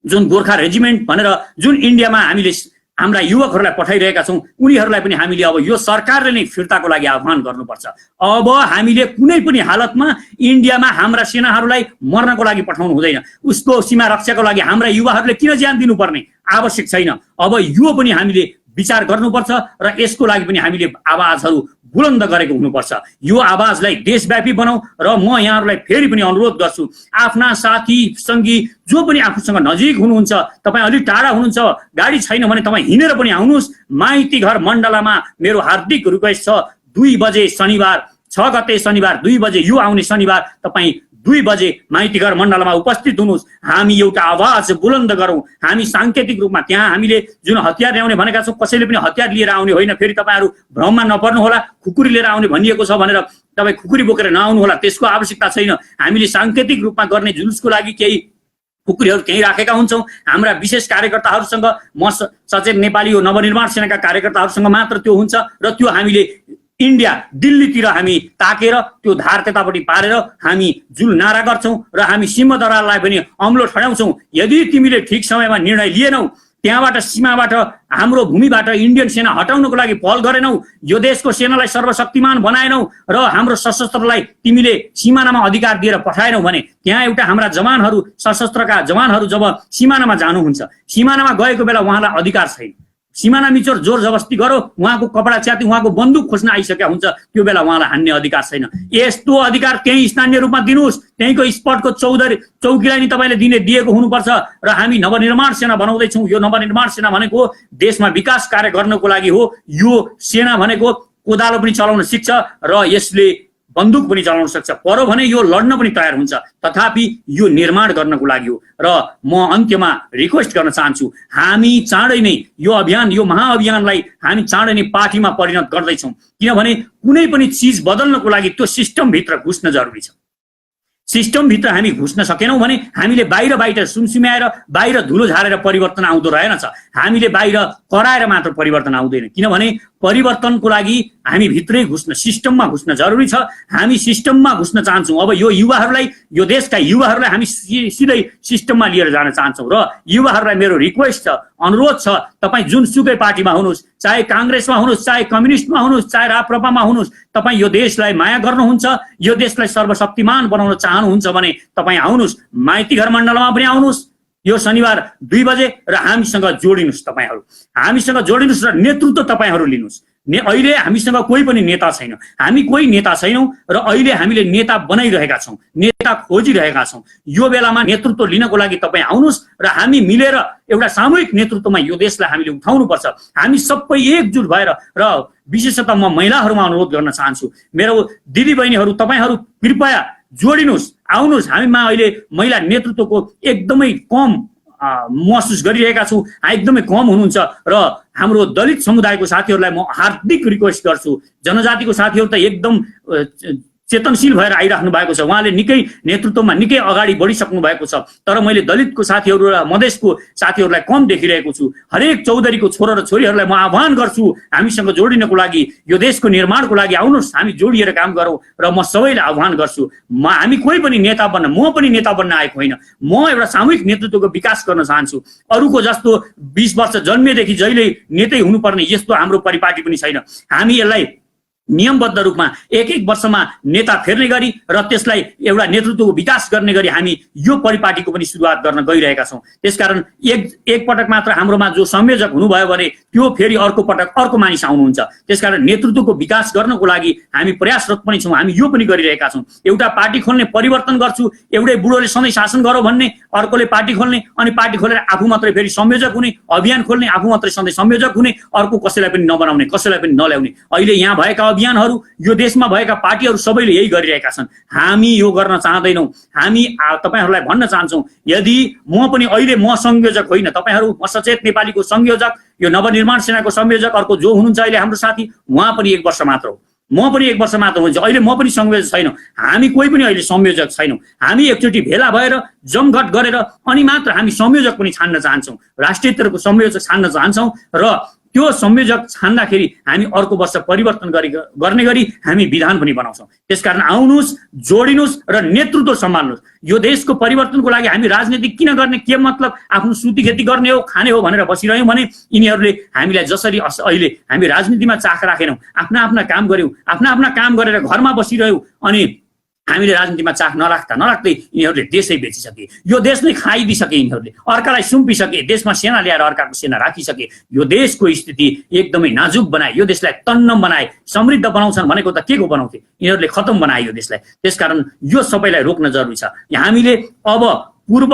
Speaker 1: जुन गोर्खा रेजिमेन्ट भनेर जुन इन्डियामा हामीले हाम्रा युवकहरूलाई पठाइरहेका छौँ, उनीहरूलाई पनि हामीले अब यो सरकारले नै फिर्ताको लागि आह्वान गर्नुपर्छ। अब हामीले कुनै पनि हालतमा इन्डियामा हाम्रा सेनाहरूलाई मर्नको लागि पठाउनु हुँदैन। उसको सीमा रक्षाको लागि हाम्रा युवाहरूले किन ज्यान दिनुपर्ने आवश्यक छैन। अब यो पनि हामीले विचार गर्नुपर्छ र यसको लागि पनि हामीले आवाजहरू बुलन्द गरेको हुनुपर्छ। यो आवाजलाई देशव्यापी बनाऊ र म यहाँहरूलाई फेरि पनि अनुरोध गर्छु, आफ्ना साथी सङ्गी जो पनि आफूसँग नजिक हुनुहुन्छ, तपाईँ अलिक टाढा हुनुहुन्छ, गाडी छैन भने तपाईँ हिँडेर पनि आउनुहोस्। माइती घर मण्डलामा मेरो हार्दिक रिक्वेस्ट छ, 2 बजे शनिबार 6 गते शनिबार 2 बजे, यो आउने शनिबार तपाईँ 2 बजे माइतीघर मण्डलमा उपस्थित हुनुहोस्। हामी एउटा आवाज बुलन्द गरौँ। हामी सांकेतिक रूपमा त्यहाँ हामीले जुन हतियार ल्याउने भनेका छौँ, कसैले पनि हतियार लिएर आउने होइन। फेरि तपाईँहरू भ्रममा नपर्नु होला, खुकुरी लिएर आउने भनिएको छ भनेर तपाईँ खुकुरी बोकेर नआउनु होला, त्यसको आवश्यकता छैन। हामीले साङ्केतिक रूपमा गर्ने जुलुसको लागि केही खुकुरीहरू त्यहीँ राखेका हुन्छौँ। हाम्रा विशेष कार्यकर्ताहरूसँग, म सचेत नेपाली हो नवनिर्माण सेनाका कार्यकर्ताहरूसँग मात्र त्यो हुन्छ र त्यो हामीले इन्डिया दिल्लीतिर हामी ताकेर त्यो धार त्यतापट्टि पारेर हामी जुन नारा गर्छौँ र हामी सिंहदरबारलाई पनि अम्लो ठड्याउँछौँ। यदि तिमीले ठिक समयमा निर्णय लिएनौ, त्यहाँबाट सीमाबाट हाम्रो भूमिबाट इन्डियन सेना हटाउनको लागि पहल गरेनौ, यो देशको सेनालाई सर्वशक्तिमान बनाएनौ र हाम्रो सशस्त्रलाई तिमीले सिमानामा अधिकार दिएर पठाएनौ भने त्यहाँ एउटा हाम्रा जवानहरू, सशस्त्रका जवानहरू जब सिमानामा जानुहुन्छ, सिमानामा गएको बेला उहाँलाई अधिकार छैन। सिमाना मिचोर जोर जबस्ती गरो, उहाँको कपडा च्याति उहाँको बन्दुक खोज्न आइसकेका हुन्छ, त्यो बेला उहाँलाई हान्ने अधिकार छैन। यस्तो अधिकार त्यही स्थानीय रूपमा दिनुहोस्, त्यहीँको स्पटको चौकीलाई नि तपाईँले दिएको हुनुपर्छ। र हामी नवनिर्माण सेना बनाउँदैछौँ। यो नवनिर्माण सेना भनेको देशमा विकास कार्य गर्नको लागि हो। यो सेना भनेको कोदालो पनि चलाउन सिक्छ र यसले बन्दुक पनि चलाउन सक्छ। परो भने यो लड्न पनि तयार हुन्छ, तथापि यो निर्माण गर्नको लागि हो। र म अन्त्यमा रिक्वेस्ट गर्न चाहन्छु, हामी चाँडै नै यो अभियान, यो महाअभियानलाई हामी चाँडै नै पार्टीमा परिणत गर्दैछौँ। किनभने कुनै पनि चिज बदल्नको लागि त्यो सिस्टमभित्र घुस्न जरुरी छ। सिस्टमभित्र हामी घुस्न सकेनौँ भने हामीले बाहिर सुमसुम्याएर बाहिर धुलो झारेर परिवर्तन आउँदो रहेनछ। हामीले बाहिर कराएर मात्र परिवर्तन आउँदैन, किनभने परिवर्तनको लागि हामी भित्रै घुस्न, सिस्टममा घुस्न जरुरी छ। हामी सिस्टममा घुस्न चाहन्छौँ। अब यो युवाहरूलाई, यो देशका युवाहरूलाई हामी सिधै सिस्टममा लिएर जान चाहन्छौँ। र युवाहरूलाई मेरो रिक्वेस्ट छ, अनुरोध छ, तपाईँ जुनसुकै पार्टीमा हुनुहोस्, चाहे काङ्ग्रेसमा हुनुहोस्, चाहे कम्युनिस्टमा हुनुहोस्, चाहे राप्रपामा हुनुहोस्, तपाईँ यो देशलाई माया गर्नुहुन्छ, यो देशलाई सर्वशक्तिमान बनाउन चाहनुहुन्छ भने तपाईँ आउनुहोस्, माइतीघर मण्डलमा पनि आउनुहोस् यो शनिबार 2 बजे र हामीसँग जोडिनुहोस्। तपाईँहरू हामीसँग जोडिनुहोस् र नेतृत्व तपाईँहरू लिनुहोस्। अहिले हामीसँग कोही पनि नेता छैन, हामी कोही नेता छैनौँ र अहिले हामीले नेता बनाइरहेका छौँ, नेता खोजिरहेका छौँ। यो बेलामा नेतृत्व लिनको लागि तपाईँ आउनुहोस् र हामी मिलेर एउटा सामूहिक नेतृत्वमा यो देशलाई हामीले उठाउनुपर्छ। हामी सबै एकजुट भएर, र विशेषतः म महिलाहरूमा अनुरोध गर्न चाहन्छु, मेरो दिदीबहिनीहरू, तपाईँहरू कृपया जोडिनुहोस्, आउनुहोस्। हामीमा अहिले महिला नेतृत्वको एकदमै कम महसुस गरिरहेका छौँ, एकदमै कम हुनुहुन्छ। र हाम्रो दलित समुदायको साथीहरूलाई म हार्दिक रिक्वेस्ट गर्छु, जनजातिको साथीहरू त एकदम चेतनशील भएर आइराख्नु भएको छ, उहाँले निकै नेतृत्वमा निकै अगाडि बढिसक्नु भएको छ। तर मैले दलितको साथीहरू र मधेसको साथीहरूलाई कम देखिरहेको छु। हरेक चौधरीको छोरा र छोरीहरूलाई म आह्वान गर्छु, हामीसँग जोडिनको लागि, यो देशको निर्माणको लागि आउनुहोस्, हामी जोडिएर काम गरौँ। र म सबैलाई आह्वान गर्छु, हामी कोही पनि नेता बन्न, म पनि नेता बन्न आएको होइन, म एउटा सामूहिक नेतृत्वको विकास गर्न चाहन्छु। अरूको जस्तो 20 वर्ष जन्मेदेखि जहिले नेतै हुनुपर्ने यस्तो हाम्रो परिपाटी पनि छैन। हामी यसलाई नियमबद्ध रूपमा एक वर्षमा नेता फेर्ने गरी र त्यसलाई एउटा नेतृत्वको विकास गर्ने गरी हामी यो परिपाटीको पनि सुरुवात गर्न गइरहेका छौँ। त्यसकारण एक पटक मात्र हाम्रोमा जो संयोजक हुनुभयो भने त्यो फेरि अर्को पटक अर्को मानिस आउनुहुन्छ। त्यसकारण नेतृत्वको विकास गर्नको लागि हामी प्रयासरत पनि छौँ, हामी यो पनि गरिरहेका छौँ। एउटा पार्टी खोल्ने, परिवर्तन गर्छु, एउटै बुढोले सधैँ शासन गरौँ भन्ने, अर्कोले पार्टी खोल्ने, अनि पार्टी खोलेर आफू मात्रै फेरि संयोजक हुने, अभियान खोल्ने, आफू मात्रै सधैँ संयोजक हुने, अर्को कसैलाई पनि नबनाउने, कसैलाई पनि नल्याउने। अहिले यहाँ भएका अभियानहरू, यो देशमा भएका पार्टीहरू सबैले यही गरिरहेका छन्। हामी यो गर्न चाहदैनौँ। हामी तपाईहरूलाई भन्न चाहन्छौँ, यदि म पनि अहिले म संयोजक होइन, तपाईँहरू म सचेत नेपालीको संयोजक, यो नवनिर्माण सेनाको संयोजक, अर्को जो हुनुहुन्छ अहिले हाम्रो साथी, उहाँ पनि 1 वर्ष मात्र हो, म पनि 1 वर्ष मात्र हुन्छ। अहिले म पनि संयोजक छैनौँ, हामी कोही पनि अहिले संयोजक छैनौँ। हामी एकचोटि भेला भएर जमघट गरेर अनि मात्र हामी संयोजक पनि छान्न चाहन्छौँ, राष्ट्रिय स्तरको संयोजक छान्न चाहन्छौँ। र त्यो संयोजक छान्दाखेरि हामी अर्को वर्ष परिवर्तन गर्ने गरी हामी विधान पनि बनाउँछौँ। त्यसकारण आउनुहोस्, जोडिनुहोस् र नेतृत्व सम्हाल्नुहोस्। यो देशको परिवर्तनको लागि हामी राजनीति किन गर्ने, के मतलब आफ्नो सुती खेती गर्ने हो, खाने हो भनेर बसिरह्यौँ भने यिनीहरूले हामीलाई जसरी अहिले हामी राजनीतिमा चाख राखेनौँ, आफ्ना काम गऱ्यौँ, आफ्ना काम गरेर घरमा बसिरह्यौँ, अनि हामीले राजनीतिमा चाख नराख्दै यिनीहरूले देशै बेचिसके, यो देश नै खाइदिइसके, यिनीहरूले अर्कालाई सुम्पिसके, देशमा सेना ल्याएर अर्काको सेना राखिसके, यो देशको स्थिति एकदमै नाजुक बनाए, यो देशलाई तन्नम बनाए। समृद्ध बनाउँछन् भनेको त के को बनाउँथे, यिनीहरूले खतम बनाए यो देशलाई। त्यसकारण यो सबैलाई रोक्न जरुरी छ। हामीले अब पूर्व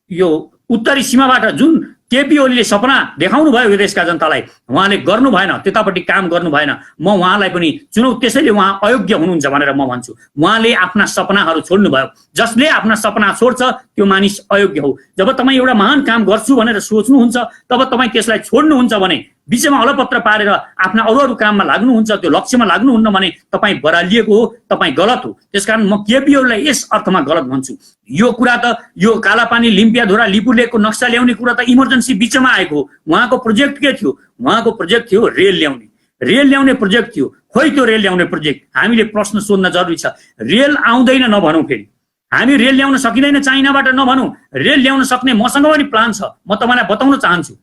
Speaker 1: यो उत्तरी सीमाबाट जुन केपी ओलीले सपना देखाउनु भयो यो देशका जनतालाई, उहाँले गर्नु भएन, त्यतापट्टि काम गर्नु भएन। म उहाँलाई पनि चुनौती, त्यसैले उहाँ अयोग्य हुनुहुन्छ भनेर म भन्छु। उहाँले आफ्ना सपनाहरू छोड्नु भयो, जसले आफ्ना सपना छोड्छ त्यो मानिस अयोग्य हो। जब तपाईँ एउटा महान काम गर्छु भनेर सोच्नुहुन्छ, तब तपाईँ त्यसलाई छोड्नुहुन्छ भने बिचमा अलपत्र पारेर आफ्ना अरू अरू काममा लाग्नुहुन्छ, त्यो लक्ष्यमा लाग्नुहुन्न भने तपाईँ बरालिएको हो, तपाईँ गलत हो। त्यसकारण म केपी ओलीलाई यस अर्थमा गलत भन्छु। यो कुरा त यो कालापानी लिम्पियाधुरा लिपुलेकको नक्सा ल्याउने कुरा त इमर्जेन्सी बिचमा आएको हो। उहाँको प्रोजेक्ट के थियो? उहाँको प्रोजेक्ट थियो रेल ल्याउने प्रोजेक्ट थियो। खोइ त्यो रेल ल्याउने प्रोजेक्ट हामीले प्रश्न सोध्न जरुरी छ। रेल आउँदैन नभनौँ, फेरि हामी रेल ल्याउन सकिँदैन चाइनाबाट नभनौँ, रेल ल्याउन सक्ने मसँग पनि प्लान छ। म तपाईँलाई बताउन चाहन्छु,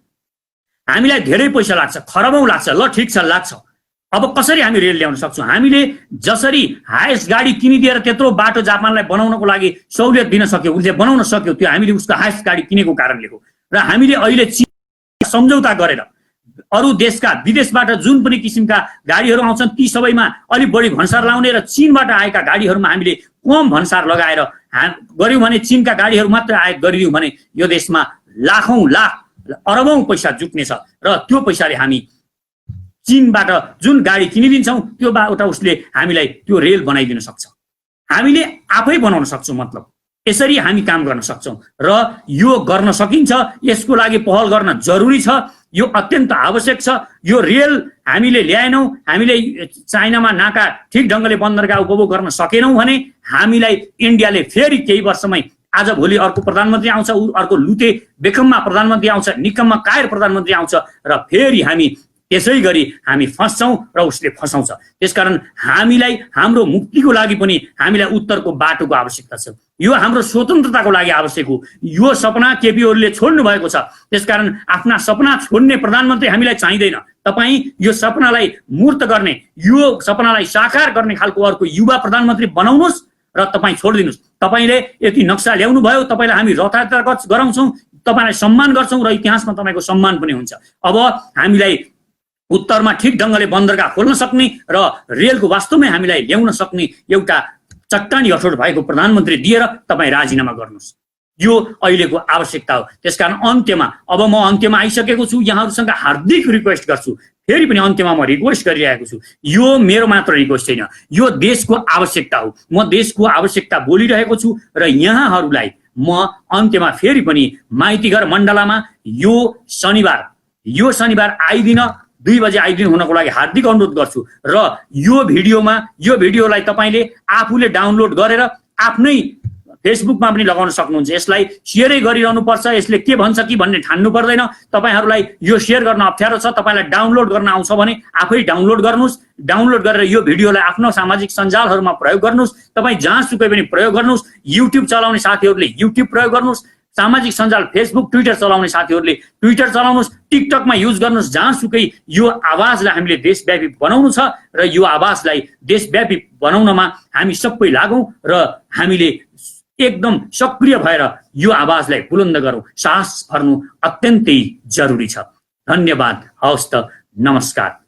Speaker 1: हामीलाई धेरै पैसा लाग्छ, खरबौँ लाग्छ, ल ठिक छ लाग्छ। अब कसरी हामी रेल ल्याउन सक्छौँ? हामीले जसरी हायेस्ट गाडी किनिदिएर त्यत्रो बाटो जापानलाई बनाउनको लागि सहुलियत दिन सक्यो, उसले बनाउन सक्यो, त्यो हामीले उसको हायेस्ट गाडी किनेको कारणले हो। र हामीले अहिले सम्झौता गरेर अरू देशका विदेशबाट जुन पनि किसिमका गाडीहरू आउँछन् ती सबैमा अलिक बढी भन्सार लाउने र चीनबाट आएका गाडीहरूमा हामीले कम भन्सार लगाएर गर्यौँ भने, चीनका गाडीहरू मात्र आयात गरिदियौँ भने यो देशमा लाखौँ लाख अरबौँ पैसा जुट्नेछ र त्यो पैसाले हामी चीनबाट जुन गाडी किनिदिन्छौँ त्यो एउटा उसले हामीलाई त्यो रेल बनाइदिन सक्छ। हामीले आफै बनाउन सक्छौँ। मतलब यसरी हामी काम गर्न सक्छौँ र यो गर्न सकिन्छ। यसको लागि पहल गर्न जरुरी छ। यो अत्यन्त आवश्यक छ। यो रेल हामीले ल्याएनौँ, हामीले चाइनामा नाका ठिक ढङ्गले बन्दरगाह उपभोग गर्न सकेनौँ भने हामीलाई इन्डियाले फेरि केही वर्षमै आज भोलि अर्को प्रधानमन्त्री आउँछ, अर्को लुते बेखम्मा प्रधानमन्त्री आउँछ, निकम्मा कायर प्रधानमन्त्री आउँछ र फेरि हामी त्यसै गरी हामी फस्छौँ र उसले फसाउँछ। त्यसकारण हामीलाई हाम्रो मुक्तिको लागि पनि हामीलाई उत्तरको बाटोको आवश्यकता छ। यो हाम्रो स्वतन्त्रताको लागि आवश्यक हो। यो सपना केपी ओलीले छोड्नु भएको छ। त्यसकारण आफ्ना सपना छोड्ने प्रधानमन्त्री हामीलाई चाहिँदैन। तपाईँ यो सपनालाई मूर्त गर्ने, यो सपनालाई साकार गर्ने खालको अर्को युवा प्रधानमन्त्री बनाउनुहोस् र तपाईँ छोडिदिनुहोस्। तपाईँले यति नक्सा ल्याउनु भयो, तपाईँलाई हामी रथयात्रा गराउँछौँ, तपाईँलाई सम्मान गर्छौँ र इतिहासमा तपाईँको सम्मान पनि हुन्छ। अब हामीलाई उत्तरमा ठिक ढङ्गले बन्दरगाह खोल्न सक्ने र रेलको वास्तवमै हामीलाई ल्याउन सक्ने एउटा चट्टानी अठोट भएको प्रधानमन्त्री दिएर तपाईँ राजीनामा गर्नुहोस्। यो अहिलेको आवश्यकता हो। त्यसकारण अन्त्यमा अब म अन्त्यमा आइसकेको छु। यहाँहरूसँग हार्दिक रिक्वेस्ट गर्छु, फेरि पनि अन्त्यमा म रिक्वेस्ट गरिरहेको छु। यो मेरो मात्र रिक्वेस्ट छैन, यो देशको आवश्यकता हो। म देशको आवश्यकता बोलिरहेको छु र यहाँहरूलाई म अन्त्यमा फेरि पनि माइतीघर मण्डलामा यो शनिबार आइदिन 2 बजे आइदिनु हुनको लागि हार्दिक अनुरोध गर्छु। र यो भिडियोलाई तपाईँले आफूले डाउनलोड गरेर आफ्नै फेसबुकमा पनि लगाउन सक्नुहुन्छ। यसलाई सेयरै गरिरहनु पर्छ। यसले के भन्छ कि भन्ने ठान्नु पर्दैन। तपाईँहरूलाई यो सेयर गर्न अप्ठ्यारो छ, तपाईँलाई डाउनलोड गर्न आउँछ भने आफै डाउनलोड गर्नुहोस्। डाउनलोड गरेर यो भिडियोलाई आफ्नो सामाजिक सञ्जालहरूमा प्रयोग गर्नुहोस्। तपाईँ जहाँसुकै पनि प्रयोग गर्नुहोस्। युट्युब चलाउने साथीहरूले युट्युब प्रयोग गर्नुहोस्। सामाजिक सञ्जाल फेसबुक ट्विटर चलाउने साथीहरूले ट्विटर चलाउनुहोस्। टिकटकमा युज गर्नुहोस्। जहाँसुकै यो आवाजलाई हामीले देशव्यापी बनाउनु छ र यो आवाजलाई देशव्यापी बनाउनमा हामी सबै लागौँ र हामीले एकदम सक्रिय भएर यो आवाजलाई बुलन्द गरौँ। साहस भर्नु अत्यन्तै जरुरी छ। धन्यवाद। हवस् त, नमस्कार।